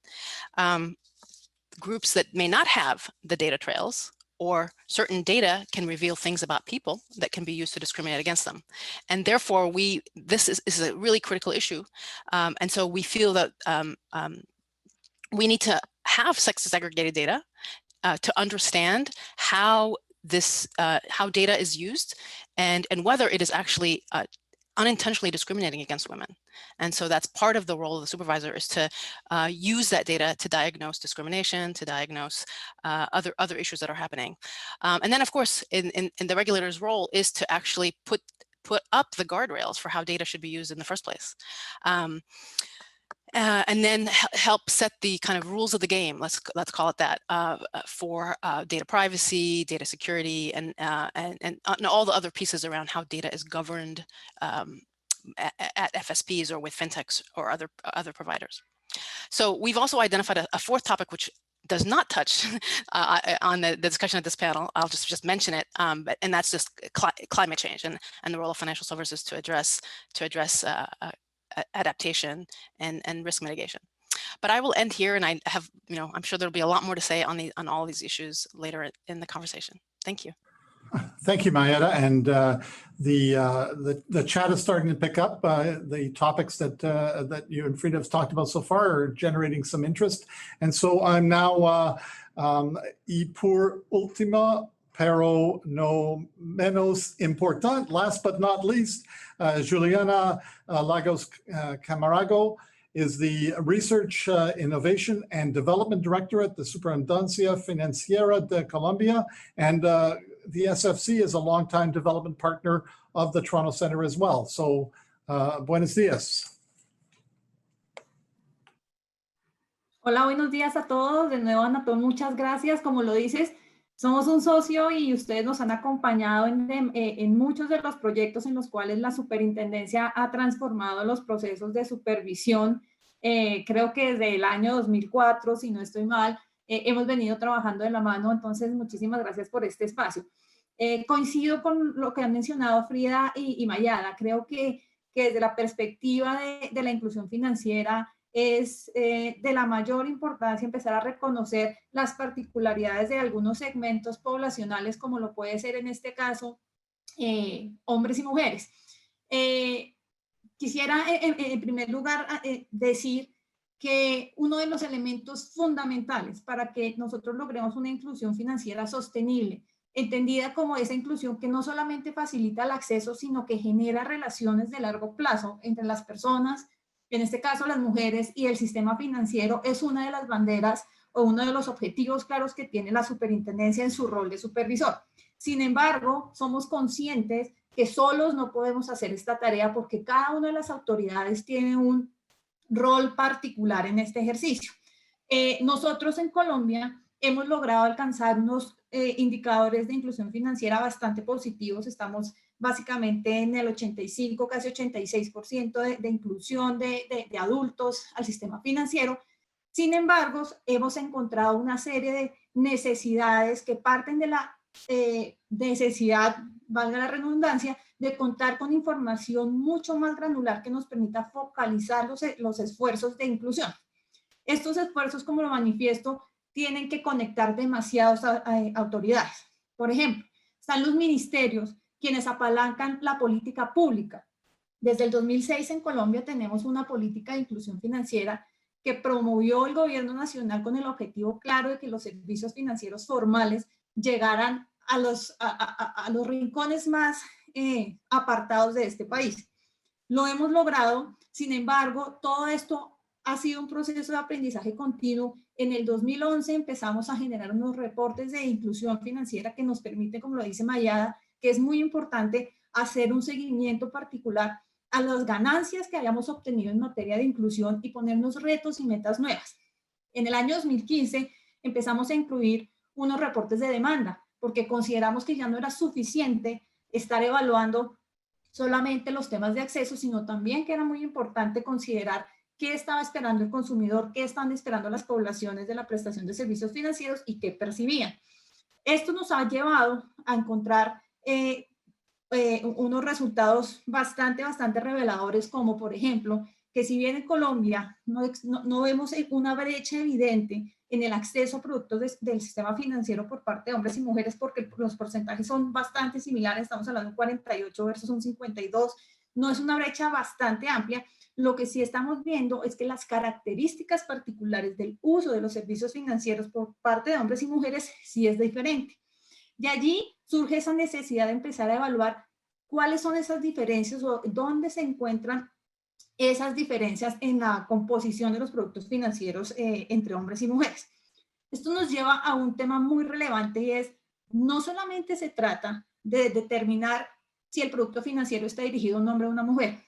groups that may not have the data trails or certain data can reveal things about people that can be used to discriminate against them. And therefore, this is a really critical issue. And so we feel that we need to have sex disaggregated data to understand how data is used and whether it is actually unintentionally discriminating against women. And so that's part of the role of the supervisor, is to use that data to diagnose discrimination, to diagnose other issues that are happening. And then, of course, in the regulator's role is to actually put up the guardrails for how data should be used in the first place. And then help set the kind of rules of the game, let's call it that, for data privacy, data security, and all the other pieces around how data is governed at FSPs or with fintechs or other providers. So we've also identified a fourth topic, which does not touch on the discussion at this panel. I'll just mention it, and that's just climate change and the role of financial services to address adaptation and risk mitigation. But I will end here, and I have, I'm sure there'll be a lot more to say on all these issues later in the conversation. Thank you. Thank you, Mayetta. And the chat is starting to pick up. The topics that you and Frida have talked about so far are generating some interest. And so I'm now, y por último, pero no menos importante, last but not least, Juliana Lagos Camargo is the Research, Innovation and Development Director at the Superintendencia Financiera de Colombia, and the SFC is a longtime development partner of the Toronto Centre as well. So, buenos días. Hola, buenos días a todos. De nuevo, Anatol, muchas gracias. Como lo dices, somos un socio y ustedes nos han acompañado en muchos de los proyectos en los cuales la superintendencia ha transformado los procesos de supervisión. Creo que desde el año 2004, si no estoy mal, hemos venido trabajando de la mano. Entonces, muchísimas gracias por este espacio. Coincido con lo que han mencionado Frida y Mayada. Creo que desde la perspectiva de la inclusión financiera, es de la mayor importancia empezar a reconocer las particularidades de algunos segmentos poblacionales, como lo puede ser en este caso hombres y mujeres. Quisiera en primer lugar decir que uno de los elementos fundamentales para que nosotros logremos una inclusión financiera sostenible, entendida como esa inclusión que no solamente facilita el acceso, sino que genera relaciones de largo plazo entre las personas, en este caso las mujeres, y el sistema financiero, es una de las banderas o uno de los objetivos claros que tiene la superintendencia en su rol de supervisor. Sin embargo, somos conscientes que solos no podemos hacer esta tarea porque cada una de las autoridades tiene un rol particular en este ejercicio. Nosotros en Colombia hemos logrado alcanzar unos indicadores de inclusión financiera bastante positivos. Estamos básicamente en el 85, casi 86% de inclusión de adultos al sistema financiero. Sin embargo, hemos encontrado una serie de necesidades que parten de la necesidad, valga la redundancia, de contar con información mucho más granular que nos permita focalizar los esfuerzos de inclusión. Estos esfuerzos, como lo manifiesto, tienen que conectar demasiadas autoridades. Por ejemplo, están los ministerios, quienes apalancan la política pública. Desde el 2006 en Colombia tenemos una política de inclusión financiera que promovió el gobierno nacional con el objetivo claro de que los servicios financieros formales llegaran a los rincones más apartados de este país. Lo hemos logrado, sin embargo, todo esto ha sido un proceso de aprendizaje continuo. En el 2011 empezamos a generar unos reportes de inclusión financiera que nos permite, como lo dice Mayada, que es muy importante hacer un seguimiento particular a las ganancias que hayamos obtenido en materia de inclusión y ponernos retos y metas nuevas. En el año 2015 empezamos a incluir unos reportes de demanda, porque consideramos que ya no era suficiente estar evaluando solamente los temas de acceso, sino también que era muy importante considerar qué estaba esperando el consumidor, qué están esperando las poblaciones de la prestación de servicios financieros y qué percibían. Esto nos ha llevado a encontrar unos resultados bastante reveladores, como por ejemplo, que si bien en Colombia no vemos una brecha evidente en el acceso a productos del sistema financiero por parte de hombres y mujeres, porque los porcentajes son bastante similares, estamos hablando de un 48 versus un 52, no es una brecha bastante amplia. Lo que sí estamos viendo es que las características particulares del uso de los servicios financieros por parte de hombres y mujeres sí es diferente. De allí surge esa necesidad de empezar a evaluar cuáles son esas diferencias o dónde se encuentran esas diferencias en la composición de los productos financieros entre hombres y mujeres. Esto nos lleva a un tema muy relevante y es, no solamente se trata de determinar si el producto financiero está dirigido a un hombre o a una mujer.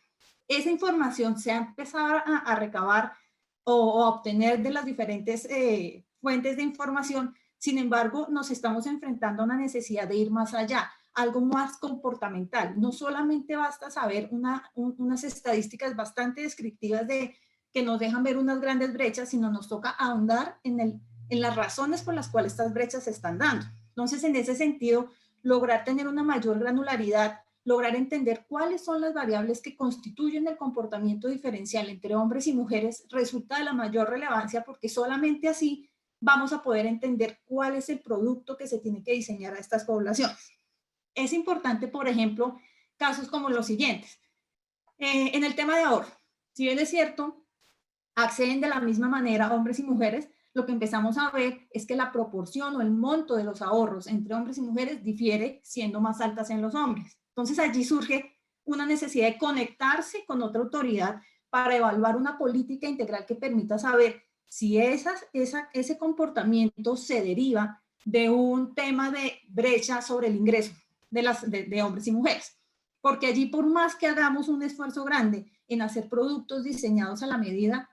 Esa información se ha empezado a recabar o a obtener de las diferentes fuentes de información. Sin embargo, nos estamos enfrentando a una necesidad de ir más allá, algo más comportamental. No solamente basta saber unas estadísticas bastante descriptivas que nos dejan ver unas grandes brechas, sino nos toca ahondar en en las razones por las cuales estas brechas se están dando. Entonces, en ese sentido, lograr tener una mayor granularidad, lograr entender cuáles son las variables que constituyen el comportamiento diferencial entre hombres y mujeres resulta de la mayor relevancia, porque solamente así vamos a poder entender cuál es el producto que se tiene que diseñar a estas poblaciones. Es importante, por ejemplo, casos como los siguientes. En el tema de ahorro, si bien es cierto, acceden de la misma manera hombres y mujeres, lo que empezamos a ver es que la proporción o el monto de los ahorros entre hombres y mujeres difiere, siendo más altas en los hombres. Entonces allí surge una necesidad de conectarse con otra autoridad para evaluar una política integral que permita saber si ese comportamiento se deriva de un tema de brecha sobre el ingreso de hombres y mujeres. Porque allí, por más que hagamos un esfuerzo grande en hacer productos diseñados a la medida,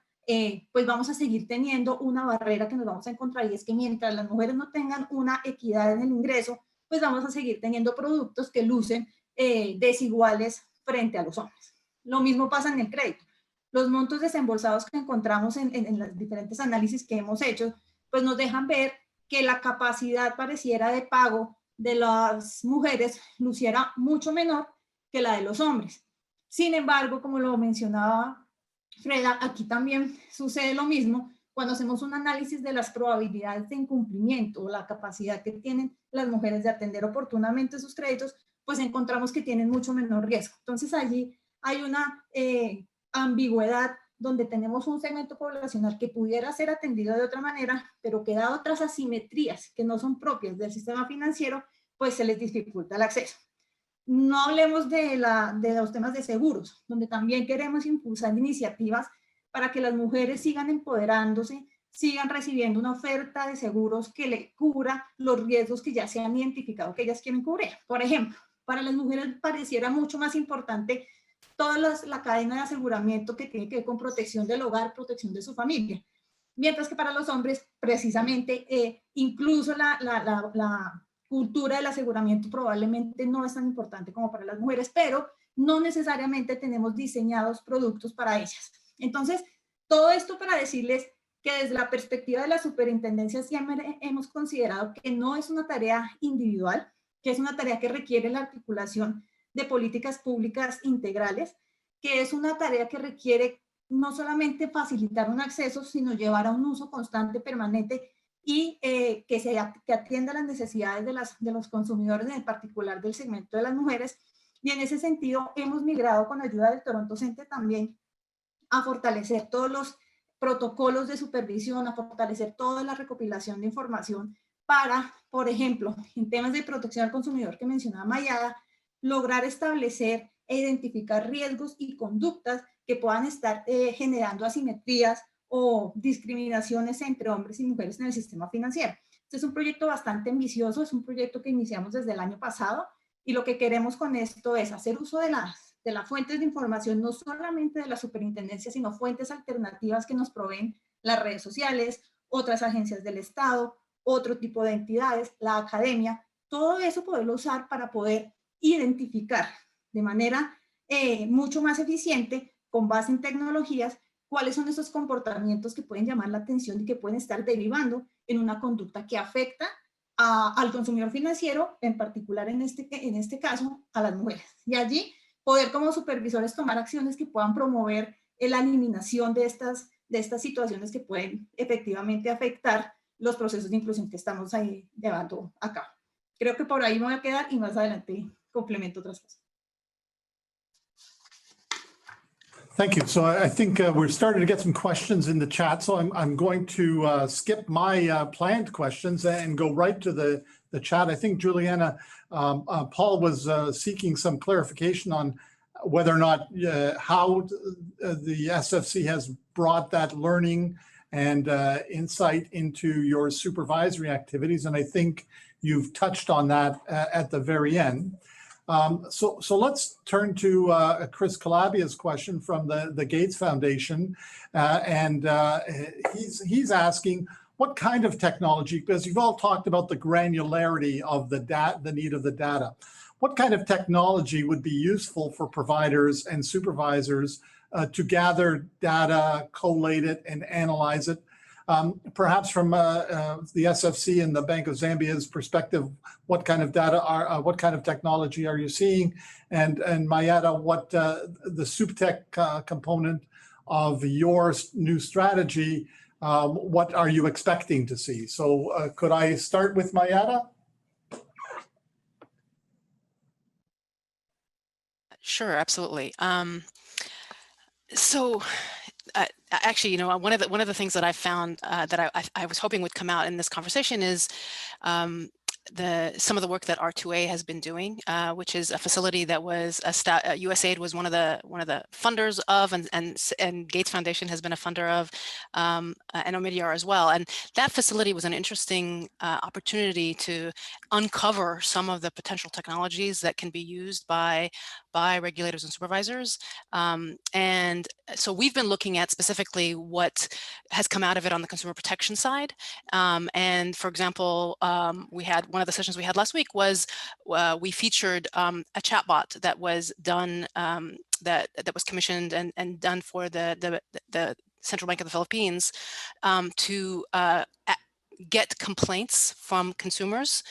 pues vamos a seguir teniendo una barrera que nos vamos a encontrar, y es que mientras las mujeres no tengan una equidad en el ingreso, pues vamos a seguir teniendo productos que lucen desiguales frente a los hombres. Lo mismo pasa en el crédito. Los montos desembolsados que encontramos en los diferentes análisis que hemos hecho, pues nos dejan ver que la capacidad pareciera de pago de las mujeres luciera mucho menor que la de los hombres. Sin embargo, como lo mencionaba Freda, aquí también sucede lo mismo cuando hacemos un análisis de las probabilidades de incumplimiento o la capacidad que tienen las mujeres de atender oportunamente sus créditos, pues encontramos que tienen mucho menor riesgo. Entonces allí hay una ambigüedad donde tenemos un segmento poblacional que pudiera ser atendido de otra manera, pero que da otras asimetrías que no son propias del sistema financiero, pues se les dificulta el acceso. No hablemos de los temas de seguros, donde también queremos impulsar iniciativas para que las mujeres sigan empoderándose, sigan recibiendo una oferta de seguros que le cubra los riesgos que ya se han identificado que ellas quieren cubrir. Por ejemplo, para las mujeres pareciera mucho más importante toda la cadena de aseguramiento que tiene que ver con protección del hogar, protección de su familia. Mientras que para los hombres, precisamente, incluso la cultura del aseguramiento probablemente no es tan importante como para las mujeres, pero no necesariamente tenemos diseñados productos para ellas. Entonces, todo esto para decirles que desde la perspectiva de la superintendencia siempre hemos considerado que no es una tarea individual, que es una tarea que requiere la articulación de políticas públicas integrales, que es una tarea que requiere no solamente facilitar un acceso, sino llevar a un uso constante, permanente, y que atienda las necesidades de los consumidores, en particular del segmento de las mujeres. Y en ese sentido hemos migrado con ayuda del Toronto Center también a fortalecer todos los protocolos de supervisión, a fortalecer toda la recopilación de información para, por ejemplo, en temas de protección al consumidor que mencionaba Mayada, lograr establecer e identificar riesgos y conductas que puedan estar generando asimetrías o discriminaciones entre hombres y mujeres en el sistema financiero. Este es un proyecto bastante ambicioso, es un proyecto que iniciamos desde el año pasado, y lo que queremos con esto es hacer uso de las fuentes de información, no solamente de la superintendencia, sino fuentes alternativas que nos proveen las redes sociales, otras agencias del Estado, otro tipo de entidades, la academia, todo eso poderlo usar para poder identificar de manera mucho más eficiente, con base en tecnologías, cuáles son esos comportamientos que pueden llamar la atención y que pueden estar derivando en una conducta que afecta al consumidor financiero, en particular en este caso a las mujeres. Y allí poder como supervisores tomar acciones que puedan promover la eliminación de estas situaciones que pueden efectivamente afectar los procesos de inclusión que estamos ahí llevando a cabo. Creo que por ahí me voy a quedar y más adelante complemento otras cosas. Thank you. So I think we're starting to get some questions in the chat. So I'm going to skip my planned questions and go right to the chat. I think Juliana, Paul was seeking some clarification on whether or not how the SFC has brought that learning and insight into your supervisory activities. And I think you've touched on that at the very end. So let's turn to Chris Calabia's question from the Gates Foundation. He's asking, what kind of technology, because you've all talked about the granularity of the need of the data, what kind of technology would be useful for providers and supervisors to gather data, collate it, and analyze it? Perhaps from the SFC and the Bank of Zambia's perspective, what kind of data are, what kind of technology are you seeing? And Mayada, what the SupTech component of your new strategy, what are you expecting to see? So could I start with Mayada? Sure, absolutely. Actually, you know, one of the things that I found that I was hoping would come out in this conversation is some of the work that R2A has been doing, which is a facility that was USAID was one of the funders of, and Gates Foundation has been a funder of, and Omidyar as well. And that facility was an interesting opportunity to uncover some of the potential technologies that can be used by regulators and supervisors. And so we've been looking at specifically what has come out of it on the consumer protection side. And for example, we had one of the sessions we had last week was we featured a chatbot that was done, that was commissioned and done for the Central Bank of the Philippines to get complaints from consumers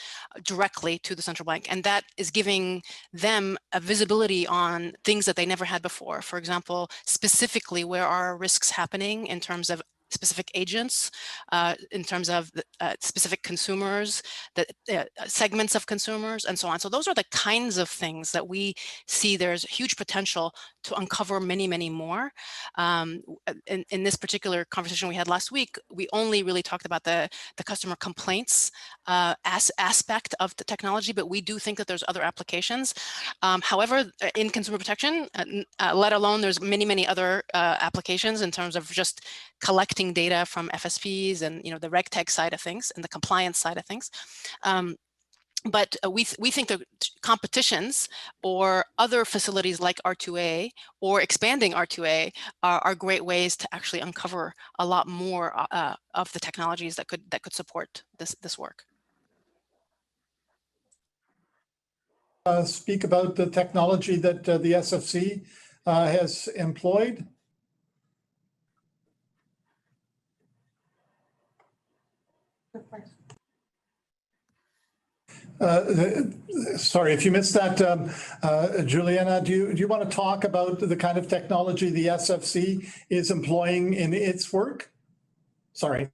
directly to the central bank. And that is giving them a visibility on things that they never had before. For example, specifically where are risks happening in terms of specific agents, in terms of specific consumers, segments of consumers, and so on. So those are the kinds of things that we see there's huge potential to uncover many, many more. In this particular conversation we had last week, we only really talked about the customer complaints aspect of the technology, but we do think that there's other applications. However, in consumer protection, let alone there's many, many other applications in terms of just collecting data from FSPs and, you know, the RegTech side of things and the compliance side of things. But we think that competitions or other facilities like R2A or expanding R2A are great ways to actually uncover a lot more of the technologies that could support this work. Speak about the technology that the SFC has employed. Sorry, if you missed that, Juliana, do you want to talk about the kind of technology the SFC is employing in its work? Sorry.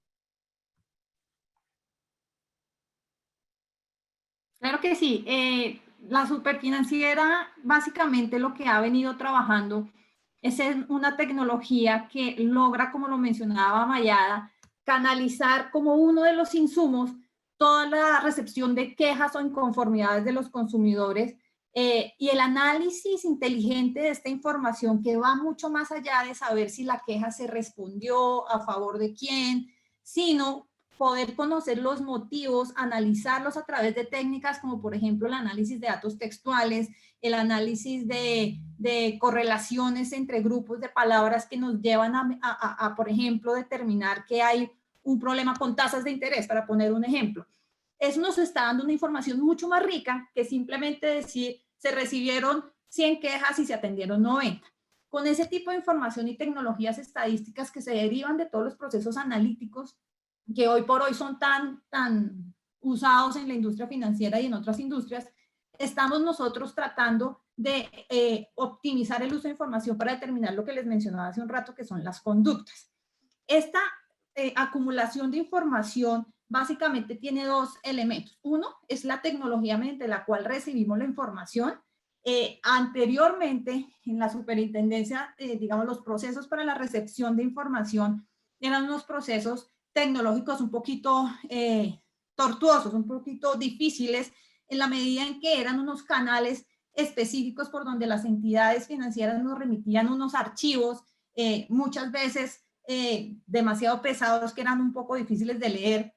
Claro que sí. La superfinanciera básicamente lo que ha venido trabajando es en una tecnología que logra, como lo mencionaba Mayada, canalizar como uno de los insumos toda la recepción de quejas o inconformidades de los consumidores y el análisis inteligente de esta información que va mucho más allá de saber si la queja se respondió, a favor de quién, sino poder conocer los motivos, analizarlos a través de técnicas como por ejemplo el análisis de datos textuales, el análisis de correlaciones entre grupos de palabras que nos llevan a por ejemplo, determinar que hay un problema con tasas de interés, para poner un ejemplo. Eso nos está dando una información mucho más rica que simplemente decir se recibieron 100 quejas y se atendieron 90. Con ese tipo de información y tecnologías estadísticas que se derivan de todos los procesos analíticos que hoy por hoy son tan usados en la industria financiera y en otras industrias, estamos nosotros tratando de optimizar el uso de información para determinar lo que les mencionaba hace un rato, que son las conductas. Esta acumulación de información básicamente tiene dos elementos. Uno es la tecnología mediante la cual recibimos la información. Anteriormente, en la superintendencia, digamos, los procesos para la recepción de información eran unos procesos tecnológicos un poquito tortuosos, un poquito difíciles, en la medida en que eran unos canales específicos por donde las entidades financieras nos remitían unos archivos, muchas veces demasiado pesados, que eran un poco difíciles de leer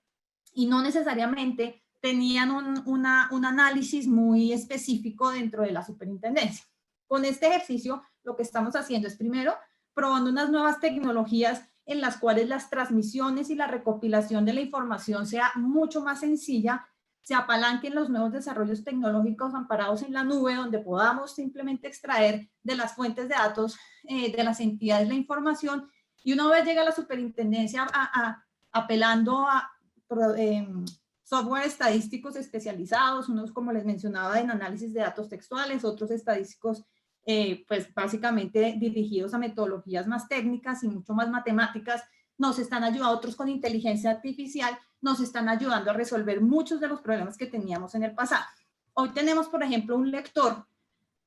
y no necesariamente tenían un análisis muy específico dentro de la superintendencia. Con este ejercicio, lo que estamos haciendo es primero probando unas nuevas tecnologías en las cuales las transmisiones y la recopilación de la información sea mucho más sencilla, se apalanquen los nuevos desarrollos tecnológicos amparados en la nube, donde podamos simplemente extraer de las fuentes de datos de las entidades la información, y una vez llega a la superintendencia a apelando a software estadísticos especializados, unos como les mencionaba en análisis de datos textuales, otros estadísticos pues básicamente dirigidos a metodologías más técnicas y mucho más matemáticas, nos están ayudando, otros con inteligencia artificial, nos están ayudando a resolver muchos de los problemas que teníamos en el pasado. Hoy tenemos, por ejemplo, un lector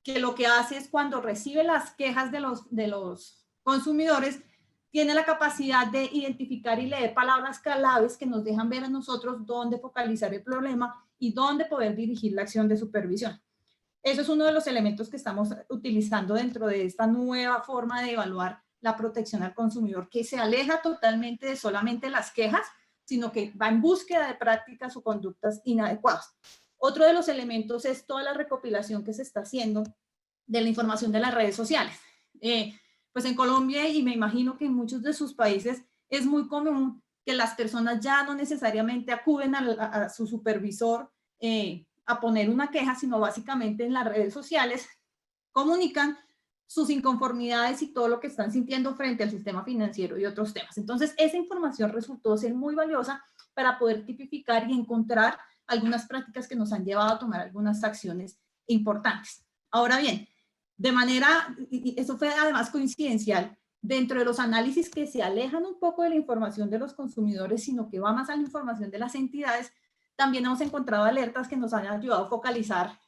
que lo que hace es cuando recibe las quejas de los consumidores, tiene la capacidad de identificar y leer palabras claves que nos dejan ver a nosotros dónde focalizar el problema y dónde poder dirigir la acción de supervisión. Eso es uno de los elementos que estamos utilizando dentro de esta nueva forma de evaluar la protección al consumidor, que se aleja totalmente de solamente las quejas, sino que va en búsqueda de prácticas o conductas inadecuadas. Otro de los elementos es toda la recopilación que se está haciendo de la información de las redes sociales. Pues en Colombia, y me imagino que en muchos de sus países, es muy común que las personas ya no necesariamente acuden a su supervisor a poner una queja, sino básicamente en las redes sociales comunican sus inconformidades y todo lo que están sintiendo frente al sistema financiero y otros temas. Entonces, esa información resultó ser muy valiosa para poder tipificar y encontrar algunas prácticas que nos han llevado a tomar algunas acciones importantes. Ahora bien, de manera, y eso fue además coincidencial, dentro de los análisis que se alejan un poco de la información de los consumidores, sino que va más a la información de las entidades, también hemos encontrado alertas que nos han ayudado a focalizar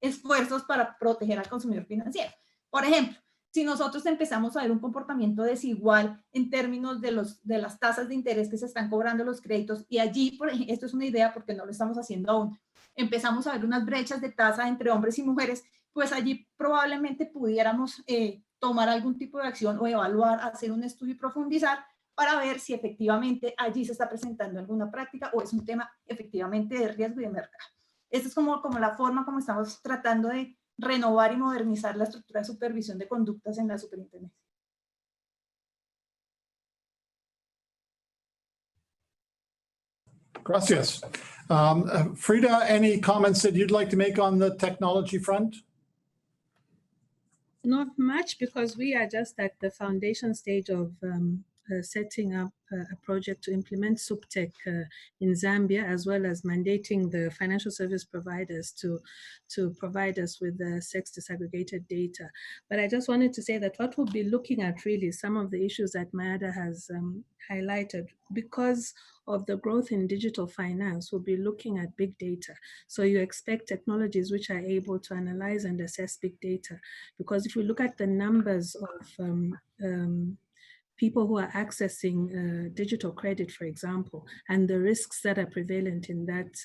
esfuerzos para proteger al consumidor financiero. Por ejemplo, si nosotros empezamos a ver un comportamiento desigual en términos de las tasas de interés que se están cobrando los créditos, y allí, por ejemplo, esto es una idea porque no lo estamos haciendo aún, empezamos a ver unas brechas de tasa entre hombres y mujeres, pues allí probablemente pudiéramos tomar algún tipo de acción o evaluar, hacer un estudio y profundizar para ver si efectivamente allí se está presentando alguna práctica o es un tema efectivamente de riesgo y de mercado. Esta es como la forma como estamos tratando de renovar y modernizar la estructura de supervisión de conductas en la superintendencia. Gracias. Frida, any comments that you'd like to make on the technology front? Not much, because we are just at the foundation stage of setting up a project to implement SupTech in Zambia, as well as mandating the financial service providers to provide us with the sex disaggregated data. But I just wanted to say that what we'll be looking at really some of the issues that Mayada has highlighted. Because of the growth in digital finance, we'll be looking at big data. So you expect technologies which are able to analyze and assess big data. Because if we look at the numbers of people who are accessing digital credit, for example, and the risks that are prevalent in that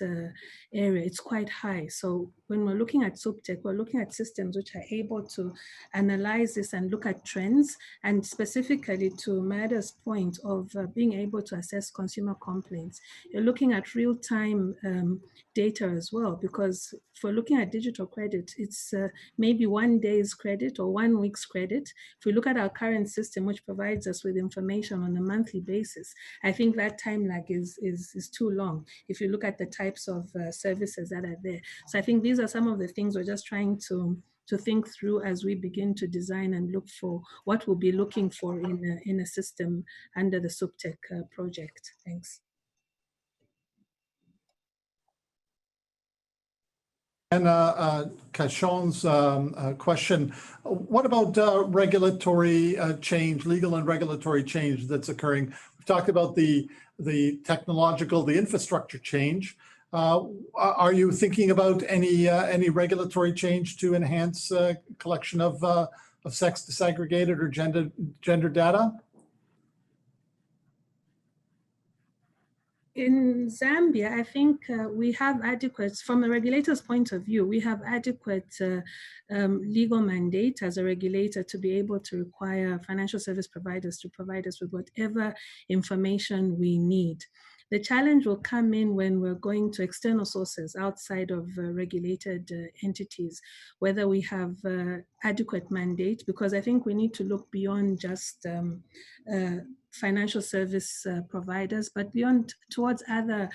area, it's quite high. So when we're looking at SupTech, we're looking at systems which are able to analyze this and look at trends, and specifically to Mada's point of being able to assess consumer complaints. You're looking at real-time data as well, because if we're looking at digital credit, it's maybe 1 day's credit or 1 week's credit. If we look at our current system, which provides us with information on a monthly basis, I think that time lag is too long if you look at the types of services that are there. So I think these are some of the things we're just trying to think through as we begin to design and look for what we'll be looking for in a system under the SupTech project. Thanks. And Cachon's question, what about regulatory change, legal and regulatory change that's occurring? We've talked about the technological, the infrastructure change. Are you thinking about any regulatory change to enhance collection of sex disaggregated or gender data? In Zambia, I think we have adequate, from a regulator's point of view, we have adequate legal mandate as a regulator to be able to require financial service providers to provide us with whatever information we need. The challenge will come in when we're going to external sources outside of regulated entities, whether we have adequate mandate, because I think we need to look beyond just financial service providers, but beyond towards other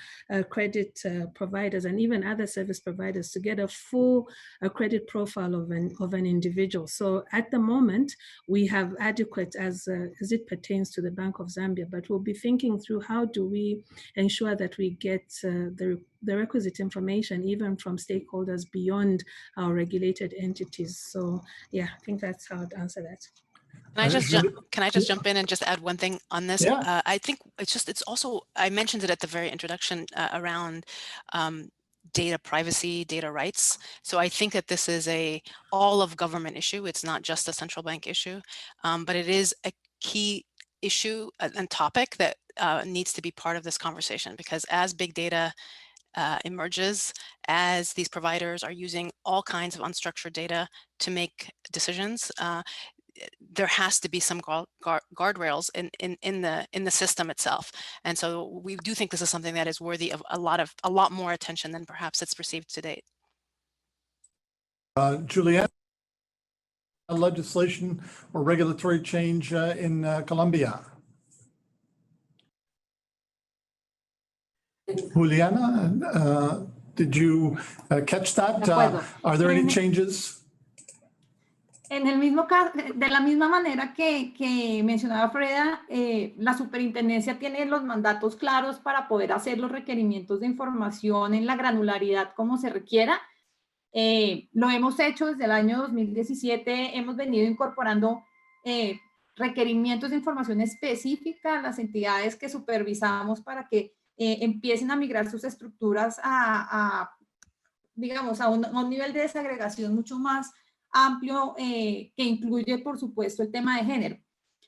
credit providers and even other service providers to get a full credit profile of an individual. So at the moment, we have adequate as it pertains to the Bank of Zambia, but we'll be thinking through how do we ensure that we get the requisite information even from stakeholders beyond our regulated entities. So yeah, I think that's how I'd answer that. Can I just jump in and just add one thing on this? Yeah. I think it's also, I mentioned it at the very introduction around data privacy, data rights. So I think that this is a all of government issue. It's not just a central bank issue, but it is a key issue and topic that needs to be part of this conversation, because as big data emerges, as these providers are using all kinds of unstructured data to make decisions, there has to be some guardrails in the system itself. And so we do think this is something that is worthy of a lot more attention than perhaps it's received to date. Julianne, legislation or regulatory change in Colombia? Juliana, did you catch that? Are there any changes? En el mismo caso, de la misma manera que mencionaba Freda, la superintendencia tiene los mandatos claros para poder hacer los requerimientos de información en la granularidad como se requiera. Lo hemos hecho desde el año 2017, hemos venido incorporando requerimientos de información específica a las entidades que supervisamos para que empiecen a migrar sus estructuras digamos, a un nivel de desagregación mucho más amplio que incluye, por supuesto, el tema de género.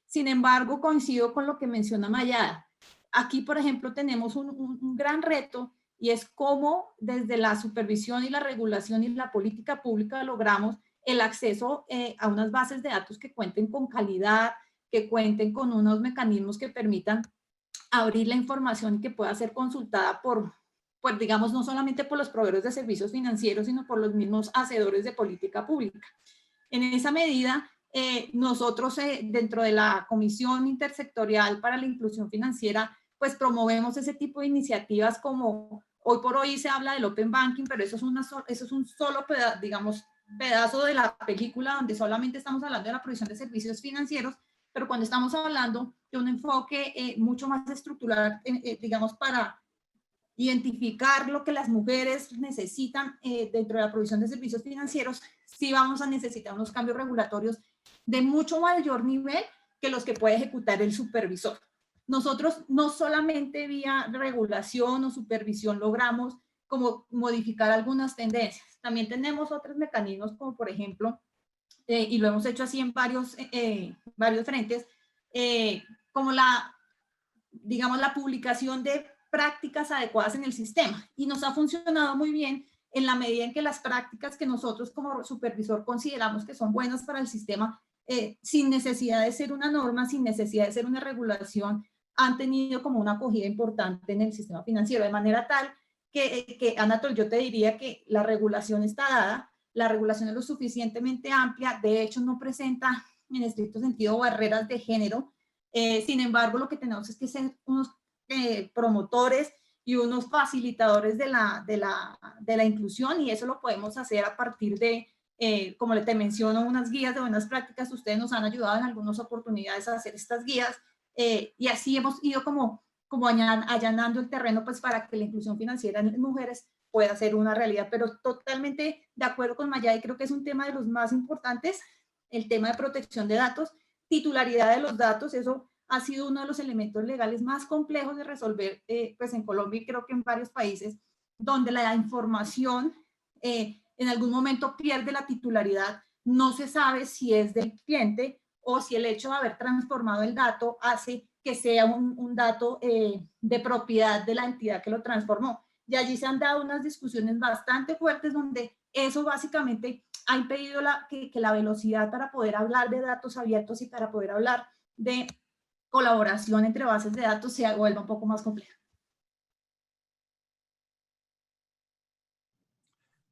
Sin embargo, coincido con lo que menciona Mayada. Aquí, por ejemplo, tenemos un gran reto y es cómo desde la supervisión y la regulación y la política pública logramos el acceso a unas bases de datos que cuenten con calidad, que cuenten con unos mecanismos que permitan abrir la información y que pueda ser consultada por digamos, no solamente por los proveedores de servicios financieros, sino por los mismos hacedores de política pública. En esa medida, nosotros dentro de la Comisión Intersectorial para la Inclusión Financiera, pues promovemos ese tipo de iniciativas como hoy por hoy se habla del Open Banking, pero eso es un solo pedazo de la película donde solamente estamos hablando de la provisión de servicios financieros, pero cuando estamos hablando de un enfoque mucho más estructural, digamos, para identificar lo que las mujeres necesitan dentro de la provisión de servicios financieros, sí vamos a necesitar unos cambios regulatorios de mucho mayor nivel que los que puede ejecutar el supervisor. Nosotros no solamente vía regulación o supervisión logramos como modificar algunas tendencias, también tenemos otros mecanismos como por ejemplo, y lo hemos hecho así en varios frentes, como digamos la publicación de prácticas adecuadas en el sistema, y nos ha funcionado muy bien en la medida en que las prácticas que nosotros como supervisor consideramos que son buenas para el sistema, sin necesidad de ser una norma, sin necesidad de ser una regulación, han tenido como una acogida importante en el sistema financiero, de manera tal que Anatol, yo te diría que la regulación está dada, la regulación es lo suficientemente amplia, de hecho no presenta en estricto sentido barreras de género, sin embargo lo que tenemos es que ser unos promotores y unos facilitadores de la inclusión, y eso lo podemos hacer a partir de, como te menciono, unas guías de buenas prácticas. Ustedes nos han ayudado en algunas oportunidades a hacer estas guías, y así hemos ido como allanando el terreno pues para que la inclusión financiera en mujeres pueda ser una realidad. Pero totalmente de acuerdo con Maya, y creo que es un tema de los más importantes, el tema de protección de datos, titularidad de los datos. Eso ha sido uno de los elementos legales más complejos de resolver pues en Colombia y creo que en varios países, donde la información en algún momento pierde la titularidad, no se sabe si es del cliente o si el hecho de haber transformado el dato hace que sea un dato de propiedad de la entidad que lo transformó. Y allí se han dado unas discusiones bastante fuertes donde eso básicamente ha impedido que la velocidad para poder hablar de datos abiertos y para poder hablar de colaboración entre bases de datos se vuelva un poco más compleja.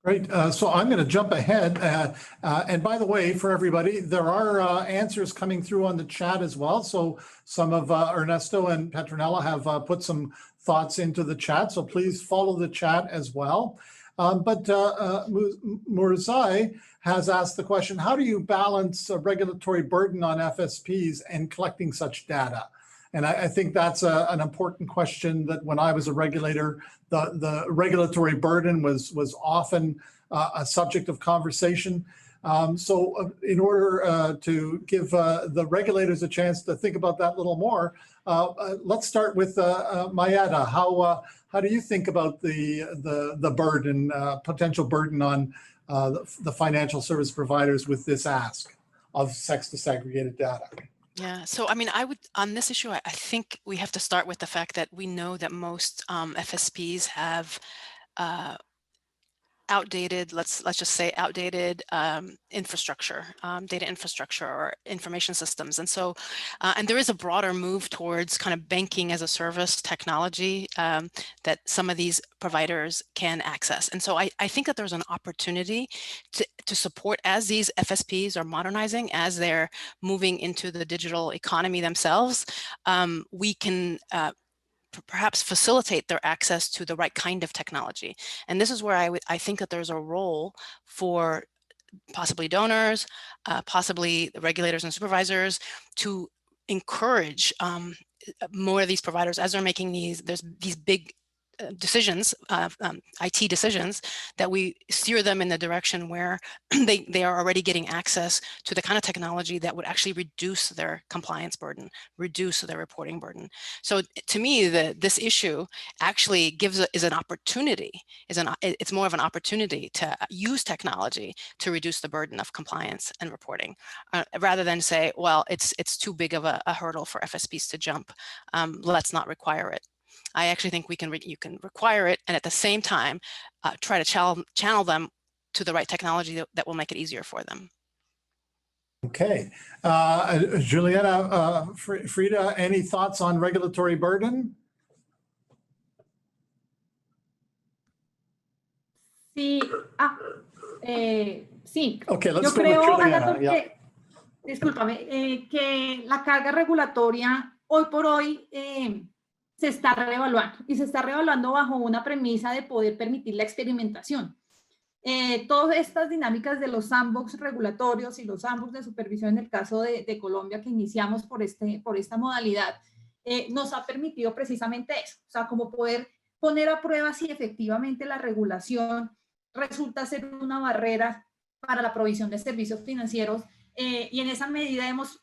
Great. So I'm going to jump ahead. And by the way, for everybody, there are answers coming through on the chat as well. So some of Ernesto and Petronella have put some thoughts into the chat. So please follow the chat as well. But Murzai has asked the question, how do you balance a regulatory burden on FSPs and collecting such data? And I think that's an important question that when I was a regulator, the regulatory burden was often a subject of conversation. So in order to give the regulators a chance to think about that a little more, let's start with Mayetta. How do you think about the burden, potential burden on the financial service providers with this ask of sex disaggregated data? Yeah, so I mean, on this issue, I think we have to start with the fact that we know that most FSPs have outdated, let's just say outdated infrastructure, data infrastructure or information systems. And so, and there is a broader move towards kind of banking as a service technology that some of these providers can access. And so I think that there's an opportunity to support as these FSPs are modernizing, as they're moving into the digital economy themselves, we can perhaps facilitate their access to the right kind of technology. And this is where I think that there's a role for possibly donors, possibly the regulators and supervisors to encourage more of these providers as they're making there's these big decisions, IT decisions, that we steer them in the direction where they are already getting access to the kind of technology that would actually reduce their compliance burden, reduce their reporting burden. So to me, this issue actually is an opportunity, it's more of an opportunity to use technology to reduce the burden of compliance and reporting, rather than say, well, it's too big of a hurdle for FSPs to jump, let's not require it. I actually think you can require it, and at the same time, try to channel them to the right technology that will make it easier for them. Okay. Juliana, Frida, any thoughts on regulatory burden? Sí, sí. Okay, let's Yo go creo, with Juliana. Anatol, Yeah. discúlpame, que la carga regulatoria hoy por hoy se está reevaluando, y se está reevaluando bajo una premisa de poder permitir la experimentación. Todas estas dinámicas de los sandbox regulatorios y los sandbox de supervisión en el caso de Colombia que iniciamos por esta modalidad, nos ha permitido precisamente eso, o sea, como poder poner a prueba si efectivamente la regulación resulta ser una barrera para la provisión de servicios financieros, y en esa medida hemos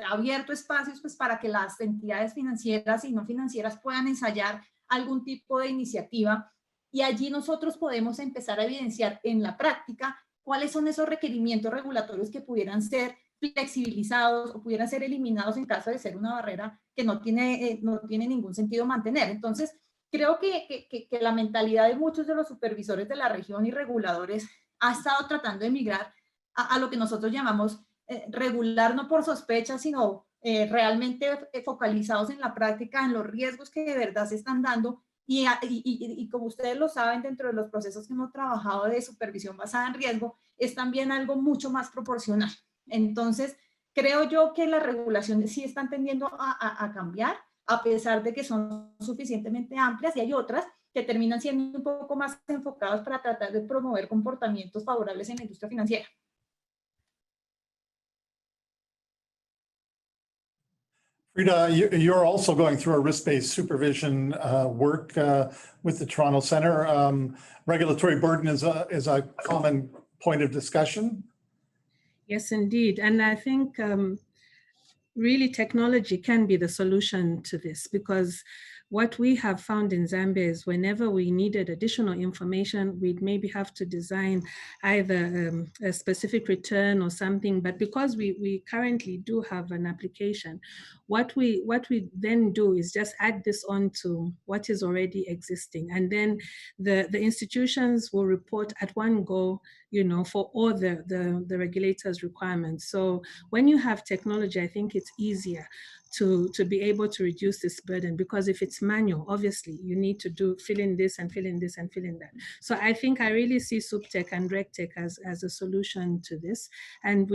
abierto espacios pues, para que las entidades financieras y no financieras puedan ensayar algún tipo de iniciativa, y allí nosotros podemos empezar a evidenciar en la práctica cuáles son esos requerimientos regulatorios que pudieran ser flexibilizados o pudieran ser eliminados en caso de ser una barrera que no tiene ningún sentido mantener. Entonces, creo que la mentalidad de muchos de los supervisores de la región y reguladores ha estado tratando de migrar a lo que nosotros llamamos regular no por sospecha, sino realmente focalizados en la práctica, en los riesgos que de verdad se están dando, y como ustedes lo saben, dentro de los procesos que hemos trabajado de supervisión basada en riesgo, es también algo mucho más proporcional. Entonces, creo yo que las regulaciones sí están tendiendo a cambiar, a pesar de que son suficientemente amplias, y hay otras que terminan siendo un poco más enfocadas para tratar de promover comportamientos favorables en la industria financiera. Frida, you're also going through a risk-based supervision work with the Toronto Centre. Regulatory burden is a common point of discussion. Yes, indeed. And I think really technology can be the solution to this, because what we have found in Zambia is whenever we needed additional information, we'd maybe have to design either a specific return or something. But because we currently do have an application, what we then do is just add this on to what is already existing. And then the institutions will report at one go you know, for all the regulators' requirements. So when you have technology, I think it's easier to be able to reduce this burden, because if it's manual, obviously you need to fill in this and fill in this and fill in that. So I think I really see SupTech and RegTech as a solution to this. And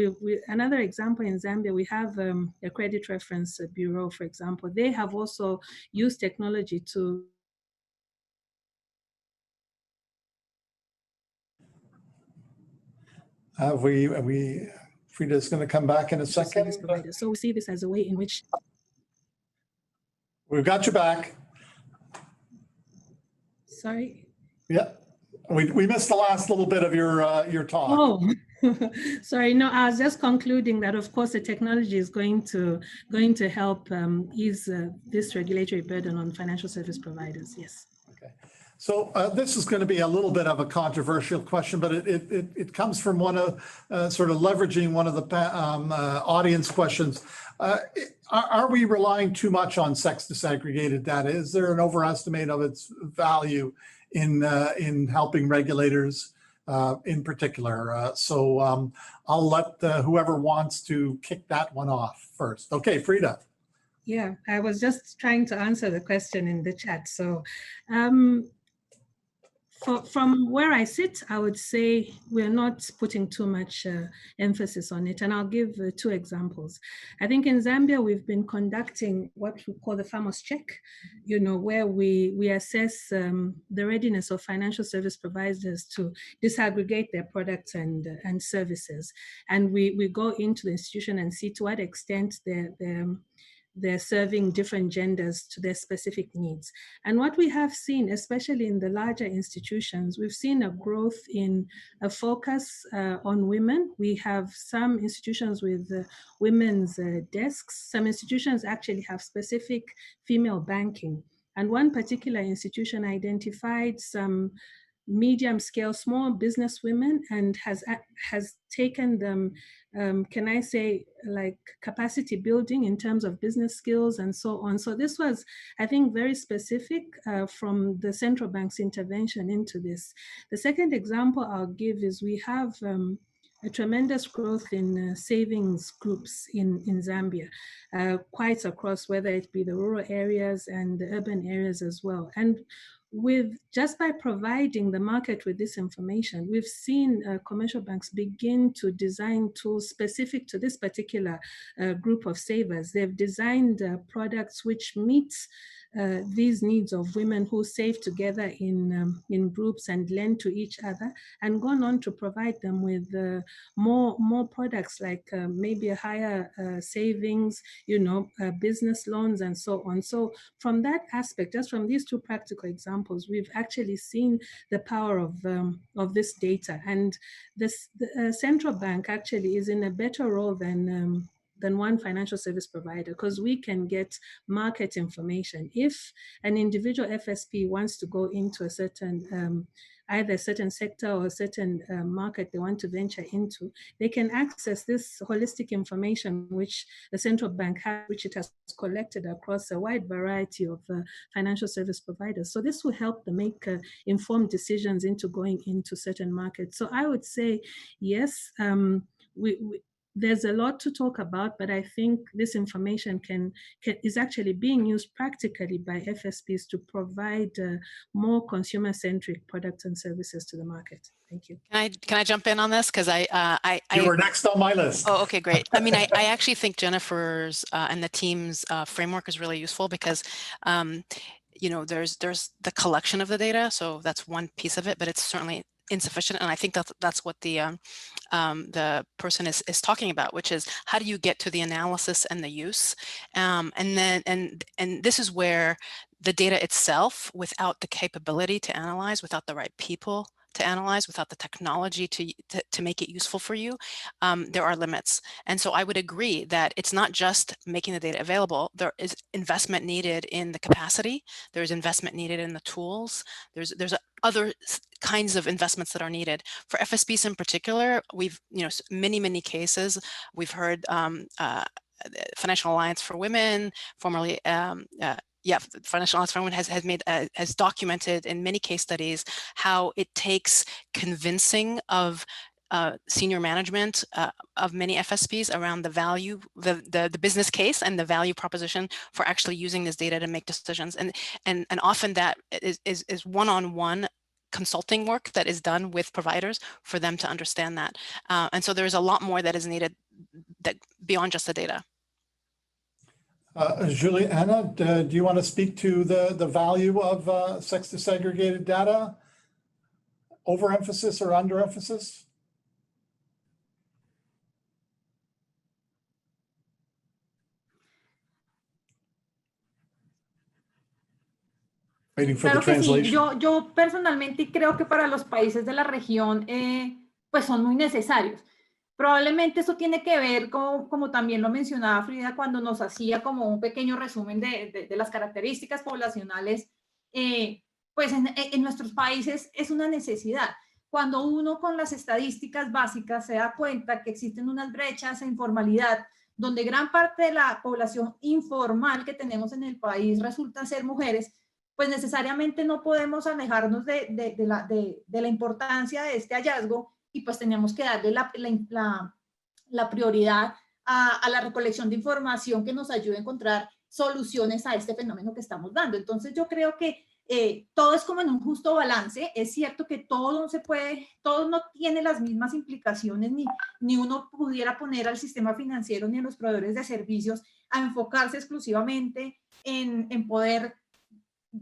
another example in Zambia, we have a credit reference bureau, for example. They have also used technology to Frida's going to come back in a second. So we see this as a way in which. We've got you back. Sorry. Yeah, we missed the last little bit of your talk. Oh, sorry. No, I was just concluding that, of course, the technology is going to help ease this regulatory burden on financial service providers. Yes. Okay. So this is going to be a little bit of a controversial question, but it comes from one of sort of leveraging one of the audience questions. Are we relying too much on sex disaggregated data? Is there an overestimate of its value in helping regulators in particular? So I'll let whoever wants to kick that one off first. Okay, Frida. Yeah, I was just trying to answer the question in the chat. So from where I sit, I would say we're not putting too much emphasis on it. And I'll give 2 examples. I think in Zambia, we've been conducting what we call the farmers check, you know, where we assess the readiness of financial service providers to disaggregate their products and services. And we go into the institution and see to what extent they're serving different genders to their specific needs. And what we have seen, especially in the larger institutions, we've seen a growth in a focus on women. We have some institutions with women's desks. Some institutions actually have specific female banking. And one particular institution identified some medium-scale small business women and has taken them, can I say, like capacity building in terms of business skills and so on. So this was, I think, very specific from the central bank's intervention into this. The second example I'll give is we have a tremendous growth in savings groups in Zambia, quite across, whether it be the rural areas and the urban areas as well. And just by providing the market with this information, we've seen commercial banks begin to design tools specific to this particular group of savers. They've designed products which meet these needs of women who save together in groups and lend to each other, and gone on to provide them with more products like maybe a higher savings, you know, business loans and so on. So from that aspect, just from these 2 practical examples, we've actually seen the power of this data. And the central bank actually is in a better role than one financial service provider, because we can get market information. If an individual FSP wants to go into a certain either a certain sector or a certain market they want to venture into, they can access this holistic information which the central bank has, which it has collected across a wide variety of financial service providers. So this will help them make informed decisions into going into certain markets. So I would say, yes, there's a lot to talk about, but I think this information is actually being used practically by FSPs to provide more consumer-centric products and services to the market. Thank you. Can I jump in on this? Because you were next on my list. Oh, okay, great. I mean, I actually think Jennifer's and the team's framework is really useful because you know, there's the collection of the data, so that's one piece of it, but it's certainly insufficient. And I think that's what the person is talking about, which is how do you get to the analysis and the use, and this is where the data itself, without the capability to analyze, without the right people to analyze, without the technology to make it useful for you, there are limits. And so I would agree that it's not just making the data available. There is investment needed in the capacity. There's investment needed in the tools. There's other kinds of investments that are needed. For FSPs in particular, we've, you know, many cases, we've heard Financial Alliance for Women, formerly yeah, the Financial Analysis Framework has documented in many case studies how it takes convincing of senior management of many FSPs around the value, the business case and the value proposition for actually using this data to make decisions. And often that is one-on-one consulting work that is done with providers for them to understand that. And so there's a lot more that is needed that beyond just the data. Juliana, do you want to speak to the value of sex disaggregated data? Overemphasis or underemphasis? Waiting for Claro the que sí, translation. yo personalmente creo que para los países de la región pues son muy necesarios. Probablemente eso tiene que ver, como también lo mencionaba Frida cuando nos hacía como un pequeño resumen de las características poblacionales, pues en nuestros países es una necesidad. Cuando uno con las estadísticas básicas se da cuenta que existen unas brechas e informalidad, donde gran parte de la población informal que tenemos en el país resulta ser mujeres, pues necesariamente no podemos alejarnos de la importancia de este hallazgo y pues tenemos que darle la prioridad a la recolección de información que nos ayude a encontrar soluciones a este fenómeno que estamos dando. Entonces yo creo que todo es como en un justo balance. Es cierto que todo no tiene las mismas implicaciones, ni uno pudiera poner al sistema financiero ni a los proveedores de servicios a enfocarse exclusivamente en poder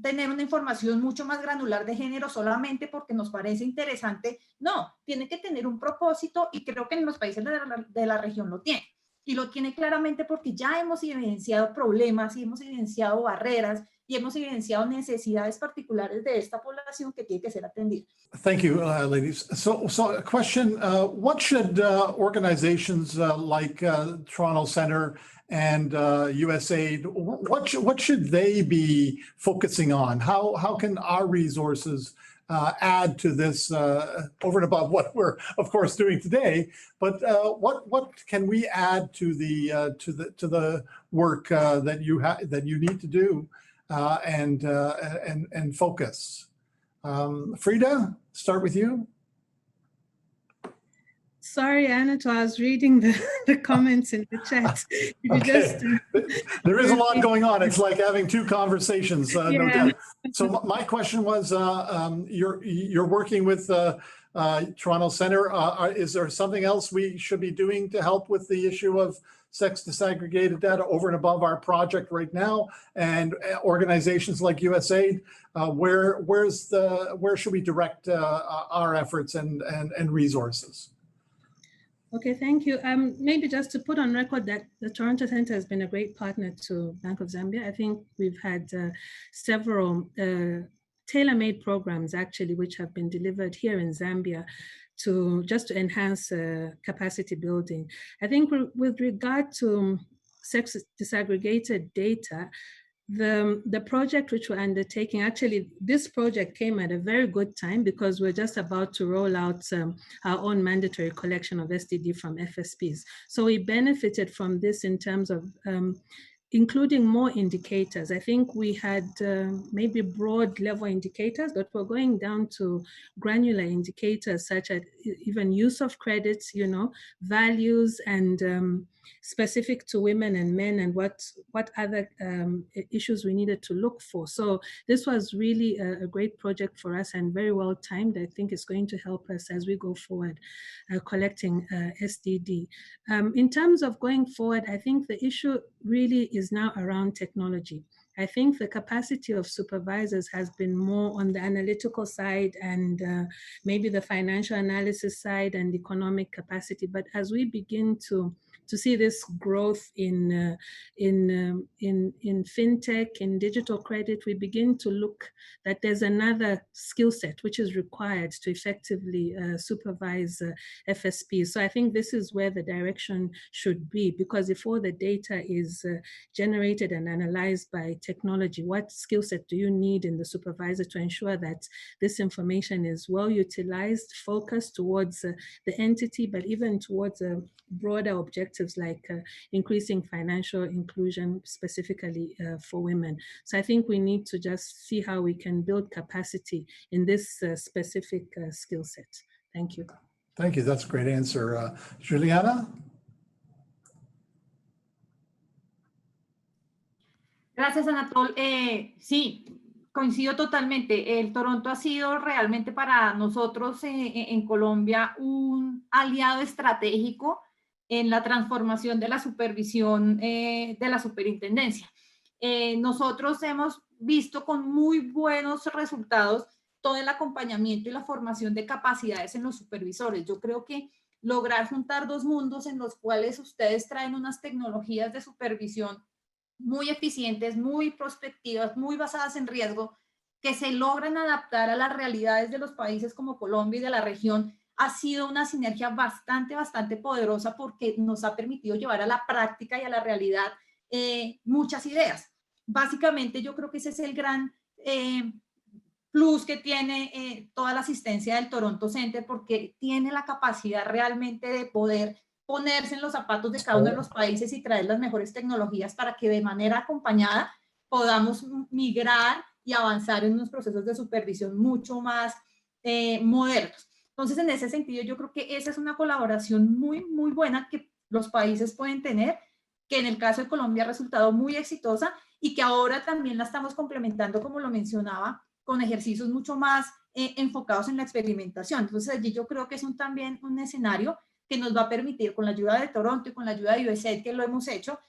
tener una información mucho más granular de género solamente porque nos parece interesante. No, tiene que tener un propósito y creo que en los países de la región lo tiene. Y lo tiene claramente porque ya hemos evidenciado problemas y hemos evidenciado barreras y hemos evidenciado necesidades particulares de esta población que tiene que ser atendida. Thank you, ladies. So a question, what should organizations like Toronto Centre and USAID, what should they be focusing on? How can our resources add to this over and above what we're of course doing today? But what can we add to the work that you need to do and focus? Frida, start with you. Sorry, Anatol, I was reading the comments in the chat. There is a lot going on. It's like having two conversations, no doubt. So my question was, you're working with Toronto Centre. Is there something else we should be doing to help with the issue of sex disaggregated data over and above our project right now? And organizations like USAID, where should we direct our efforts and resources? Okay, thank you. Maybe just to put on record that the Toronto Centre has been a great partner to Bank of Zambia. I think we've had several tailor-made programs actually, which have been delivered here in Zambia just to enhance capacity building. I think with regard to sex disaggregated data, the project which we're undertaking, actually this project came at a very good time because we're just about to roll out our own mandatory collection of STD from FSPs. So we benefited from this in terms of including more indicators. I think we had maybe broad level indicators, but we're going down to granular indicators such as even use of credits, values and specific to women and men and what other issues we needed to look for. So this was really a great project for us and very well timed. I think it's going to help us as we go forward collecting STD. In terms of going forward, I think the issue really is now around technology. I think the capacity of supervisors has been more on the analytical side and maybe the financial analysis side and economic capacity. But as we begin to see this growth in fintech, in digital credit, we begin to look that there's another skill set which is required to effectively supervise FSP. So I think this is where the direction should be, because if all the data is generated and analyzed by technology, what skill set do you need in the supervisor to ensure that this information is well utilized, focused towards the entity, but even towards a broader objective objectives like increasing financial inclusion specifically for women. So I think we need to just see how we can build capacity in this specific skill set. Thank you. Thank you. That's a great answer. Juliana? Gracias, Anatol. Sí, coincido totalmente. El Toronto ha sido realmente para nosotros en Colombia un aliado estratégico en la transformación de la supervisión de la superintendencia. Nosotros hemos visto con muy buenos resultados todo el acompañamiento y la formación de capacidades en los supervisores. Yo creo que lograr juntar dos mundos en los cuales ustedes traen unas tecnologías de supervisión muy eficientes, muy prospectivas, muy basadas en riesgo, que se logran adaptar a las realidades de los países como Colombia y de la región, ha sido una sinergia bastante poderosa porque nos ha permitido llevar a la práctica y a la realidad muchas ideas. Básicamente yo creo que ese es el gran plus que tiene toda la asistencia del Toronto Center, porque tiene la capacidad realmente de poder ponerse en los zapatos de cada uno de los países y traer las mejores tecnologías para que de manera acompañada podamos migrar y avanzar en unos procesos de supervisión mucho más modernos. Entonces, en ese sentido, yo creo que esa es una colaboración muy buena que los países pueden tener, que en el caso de Colombia ha resultado muy exitosa y que ahora también la estamos complementando, como lo mencionaba, con ejercicios mucho más enfocados en la experimentación. Entonces, allí yo creo que es también un escenario que nos va a permitir, con la ayuda de Toronto y con la ayuda de USAID, que lo hemos hecho,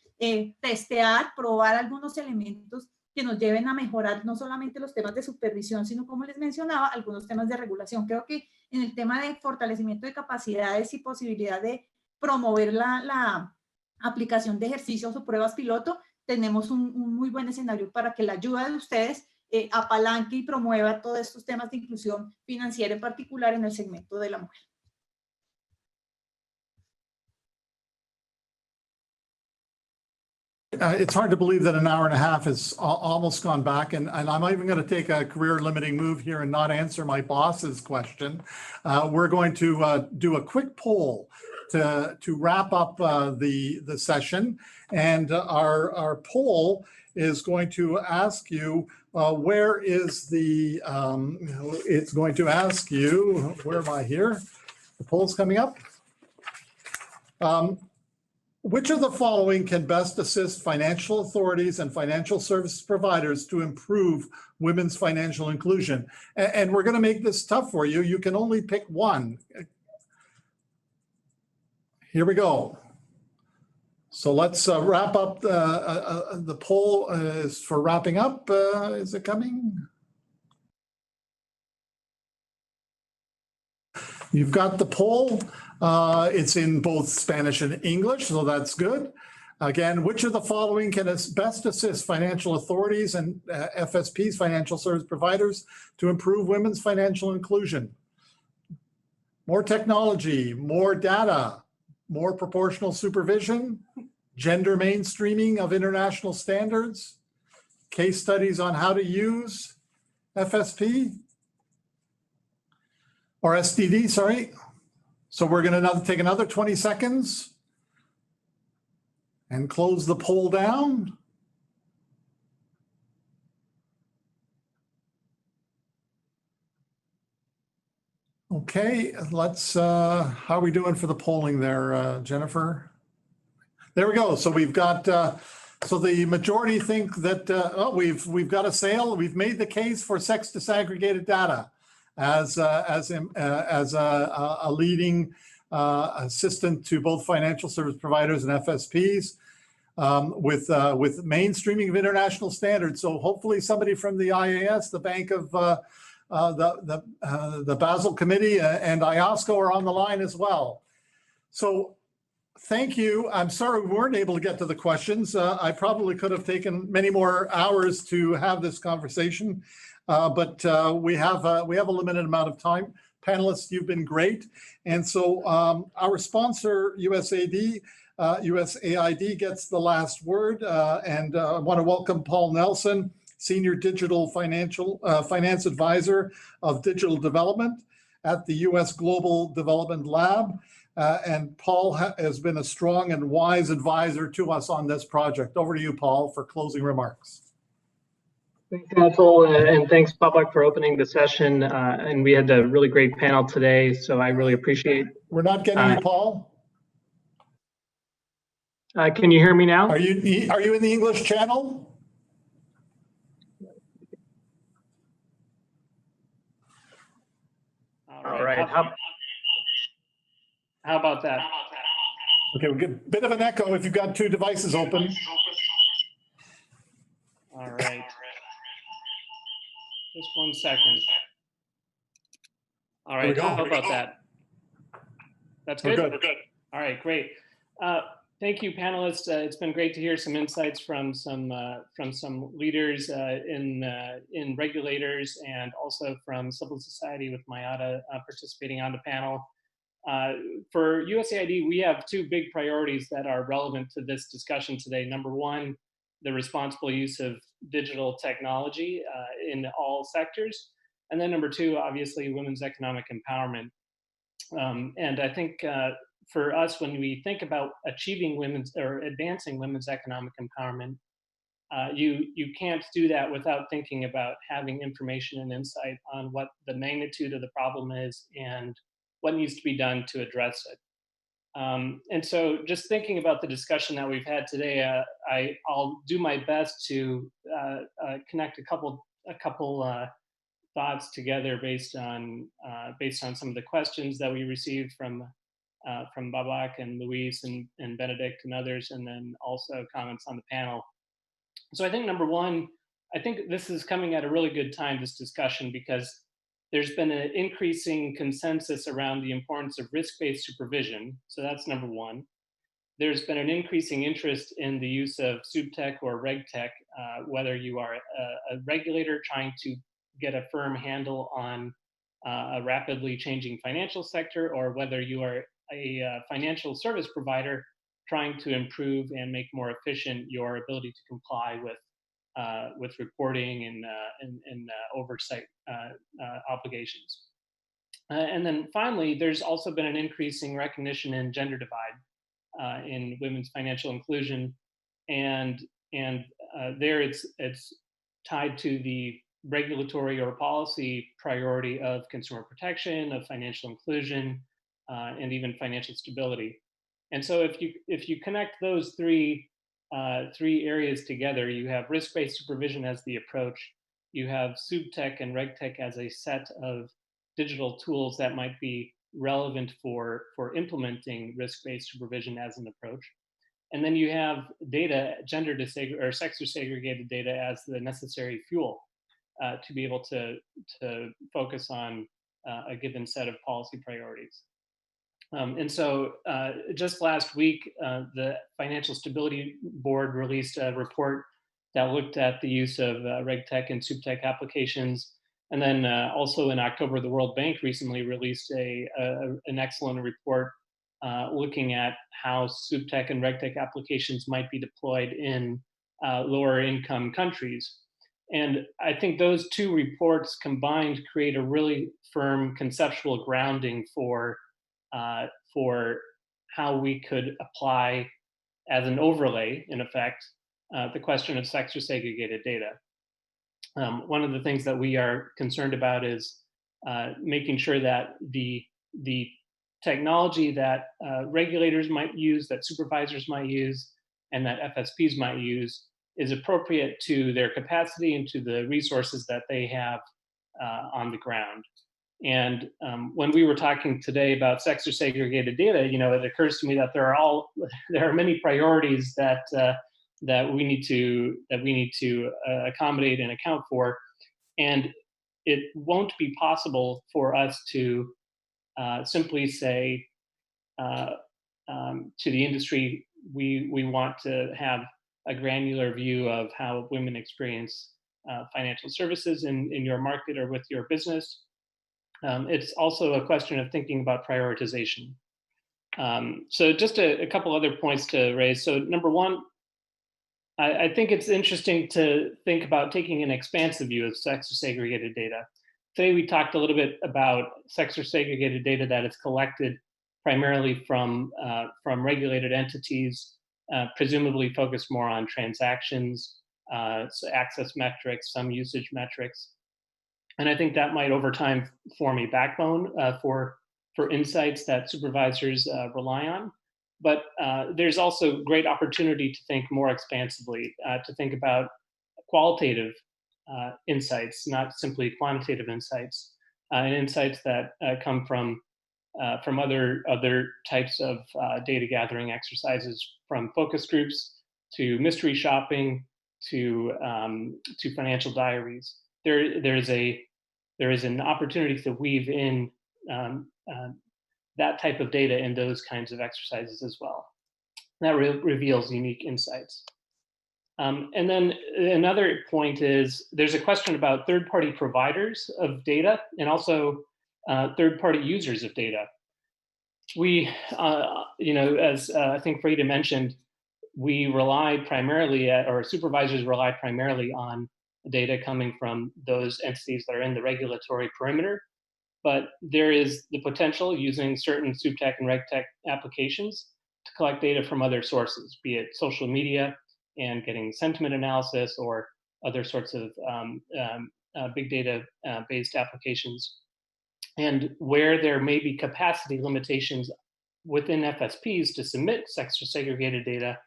testear, probar algunos elementos que nos lleven a mejorar no solamente los temas de supervisión, sino, como les mencionaba, algunos temas de regulación. Creo que en el tema de fortalecimiento de capacidades y posibilidad de promover la aplicación de ejercicios o pruebas piloto, tenemos un muy buen escenario para que la ayuda de ustedes apalanque y promueva todos estos temas de inclusión financiera, en particular en el segmento de la mujer. It's hard to believe that an hour and a half has almost gone back, and I'm even going to take a career limiting move here and not answer my boss's question. We're going to do a quick poll to wrap up the session, and our poll is going to ask you where is the, it's going to ask you, where am I here? The poll's coming up. Which of the following can best assist financial authorities and financial service providers to improve women's financial inclusion? And we're going to make this tough for you. You can only pick one. Here we go. So let's wrap up. The poll is for wrapping up. Is it coming? You've got the poll. It's in both Spanish and English, so that's good. Again, which of the following can best assist financial authorities and FSPs, financial service providers, to improve women's financial inclusion? More technology, more data, more proportional supervision, gender mainstreaming of international standards, case studies on how to use FSP, or SDD, sorry. So we're going to take another 20 seconds and close the poll down. Okay, let's, how are we doing for the polling there, Jennifer? There we go. So we've got, so the majority think that, oh, we've got a sale. We've made the case for sex disaggregated data as a leading assistant to both financial service providers and FSPs with mainstreaming of international standards. So hopefully somebody from the IAS, the Bank of the Basel Committee and IOSCO are on the line as well. So thank you. I'm sorry we weren't able to get to the questions. I probably could have taken many more hours to have this conversation. But we have a limited amount of time. Panelists, you've been great. And so our sponsor, USAID gets the last word. And I want to welcome Paul Nelson, Senior Digital Finance Advisor of Digital Development at the US Global Development Lab. And Paul has been a strong and wise advisor to us on this project. Over to you, Paul, for closing remarks. Thanks, Anatol, and thanks, Babak, for opening the session. And we had a really great panel today, so I really appreciate. We're not getting you, Paul. Can you hear me now? Are you in the English channel? All right. How about that? Okay, we get a bit of an echo if you've got two devices open. All right. Just 1 second. All right, how about that? That's good? We're good. All right, great. Thank you, panelists. It's been great to hear some insights from some leaders in regulators, and also from civil society, with Mayada participating on the panel. For USAID, we have two big priorities that are relevant to this discussion today. Number one, the responsible use of digital technology in all sectors. And then number two, obviously, women's economic empowerment. And I think for us, when we think about achieving women's or advancing women's economic empowerment, you can't do that without thinking about having information and insight on what the magnitude of the problem is and what needs to be done to address it. And so just thinking about the discussion that we've had today, I'll do my best to connect a couple thoughts together based on some of the questions that we received from Babak and Luis and Benedict and others, and then also comments on the panel. So I think number one, I think this is coming at a really good time, this discussion, because there's been an increasing consensus around the importance of risk-based supervision. So that's number one. There's been an increasing interest in the use of SupTech or RegTech, whether you are a regulator trying to get a firm handle on a rapidly changing financial sector, or whether you are a financial service provider trying to improve and make more efficient your ability to comply with reporting and oversight obligations. And then finally, there's also been an increasing recognition in gender divide in women's financial inclusion, and there it's tied to the regulatory or policy priority of consumer protection, of financial inclusion, and even financial stability. And so if you connect those three areas together, you have risk-based supervision as the approach, you have SupTech and RegTech as a set of digital tools that might be relevant for implementing risk-based supervision as an approach. And then you have data, or sex-segregated data as the necessary fuel to be able to focus on a given set of policy priorities. And so just last week, the Financial Stability Board released a report that looked at the use of RegTech and SupTech applications. And then also in October, the World Bank recently released an excellent report looking at how SupTech and RegTech applications might be deployed in lower income countries. And I think those two reports combined create a really firm conceptual grounding for how we could apply as an overlay, in effect, the question of sex or segregated data. One of the things that we are concerned about is making sure that the technology that regulators might use, that supervisors might use, and that FSPs might use is appropriate to their capacity and to the resources that they have on the ground. And when we were talking today about sex or segregated data, it occurs to me that there are many priorities that we need to accommodate and account for, and it won't be possible for us to simply say to the industry, we want to have a granular view of how women experience financial services in your market or with your business. It's also a question of thinking about prioritization. So just a couple other points to raise. So number one, I think it's interesting to think about taking an expansive view of sex or segregated data. Today we talked a little bit about sex or segregated data that is collected primarily from regulated entities, presumably focused more on transactions, so access metrics, some usage metrics. And I think that might over time form a backbone for insights that supervisors rely on. But there's also great opportunity to think more expansively, to think about qualitative insights, not simply quantitative insights, and insights that come from other types of data gathering exercises, from focus groups to mystery shopping to financial diaries. There is an opportunity to weave in that type of data in those kinds of exercises as well. That reveals unique insights. And then another point is there's a question about third-party providers of data and also third-party users of data. We, as I think Frida mentioned, we rely primarily or supervisors rely primarily on data coming from those entities that are in the regulatory perimeter. But there is the potential using certain SupTech and RegTech applications to collect data from other sources, be it social media and getting sentiment analysis or other sorts of big data based applications. And where there may be capacity limitations within FSPs to submit sex segregated data,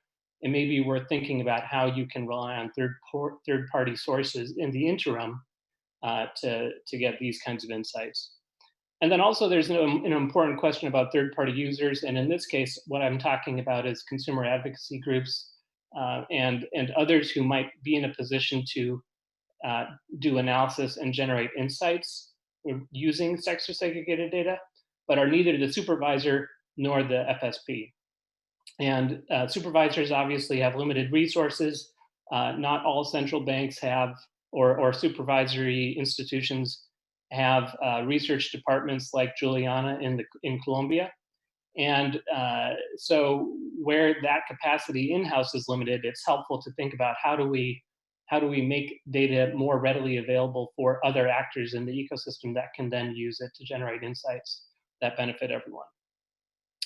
it may be worth thinking about how you can rely on third-party sources in the interim to get these kinds of insights. And then also there's an important question about third-party users. And in this case, what I'm talking about is consumer advocacy groups and others who might be in a position to do analysis and generate insights using sex segregated data, but are neither the supervisor nor the FSP. And supervisors obviously have limited resources. Not all central banks have, or supervisory institutions have research departments like Juliana in Colombia. And so where that capacity in-house is limited, it's helpful to think about how do we make data more readily available for other actors in the ecosystem that can then use it to generate insights that benefit everyone.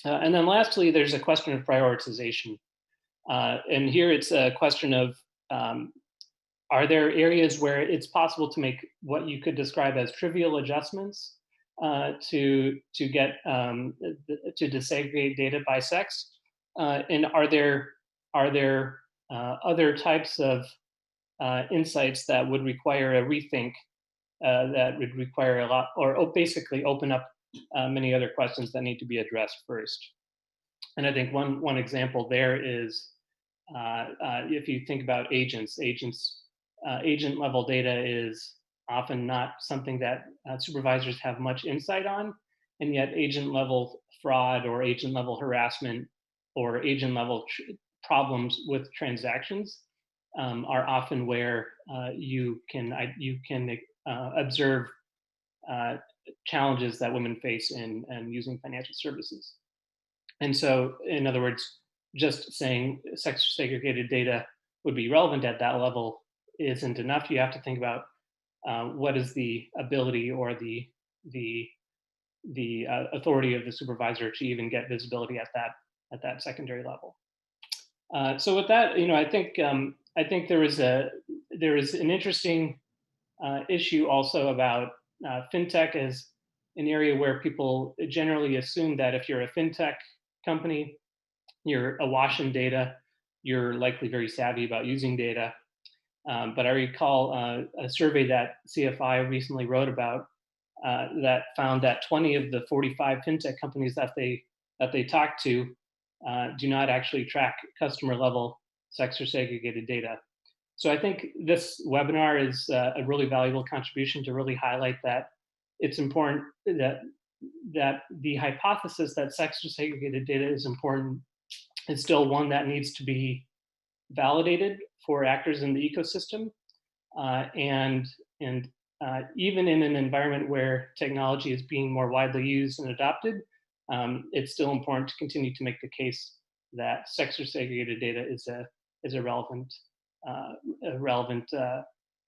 And then lastly, there's a question of prioritization. And here it's a question of, are there areas where it's possible to make what you could describe as trivial adjustments to desegregate data by sex? And are there other types of insights that would require a rethink, that would require a lot, or basically open up many other questions that need to be addressed first? And I think one example there is if you think about agents, agent level data is often not something that supervisors have much insight on, and yet agent level fraud or agent level harassment or agent level problems with transactions are often where you can observe challenges that women face in using financial services. And so, in other words, just saying sex segregated data would be relevant at that level isn't enough. You have to think about what is the ability or the authority of the supervisor to even get visibility at that secondary level. So with that, I think there is an interesting issue also about fintech as an area where people generally assume that if you're a fintech company, you're awash in data, you're likely very savvy about using data. But I recall a survey that CFI recently wrote about that found that 20 of the 45 fintech companies that they talked to do not actually track customer level sex or segregated data. So I think this webinar is a really valuable contribution to really highlight that it's important that the hypothesis that sex or segregated data is important is still one that needs to be validated for actors in the ecosystem. And even in an environment where technology is being more widely used and adopted, it's still important to continue to make the case that sex or segregated data is a relevant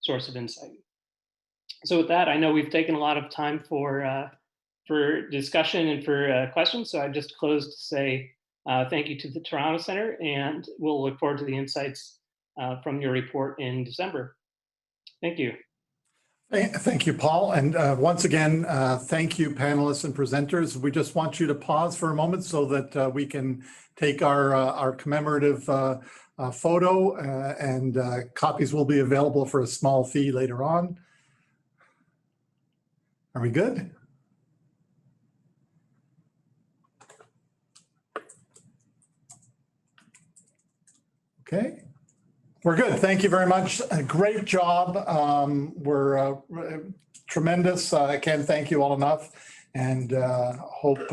source of insight. So with that, I know we've taken a lot of time for for discussion and for questions. So I just close to say thank you to the Toronto Center, and we'll look forward to the insights from your report in December. Thank you. Thank you, Paul. And once again, thank you, panelists and presenters. We just want you to pause for a moment so that we can take our commemorative photo, and copies will be available for a small fee later on. Are we good? Okay. We're good. Thank you very much. A great job. We're tremendous. I can't thank you all enough, and hope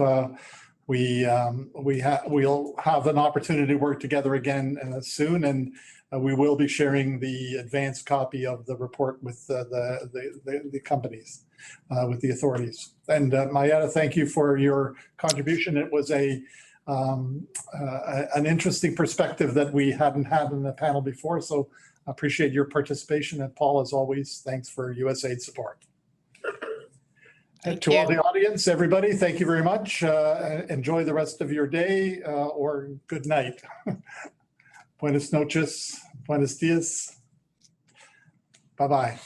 we'll have an opportunity to work together again soon. And we will be sharing the advanced copy of the report with the companies, with the authorities. And Mayetta, thank you for your contribution. It was an interesting perspective that we hadn't had in the panel before. So I appreciate your participation. And Paul, as always, thanks for USAID support. Thank to you. all the audience, everybody, thank you very much. Enjoy the rest of your day or good night. Buenas noches, buenos dias. Bye-bye.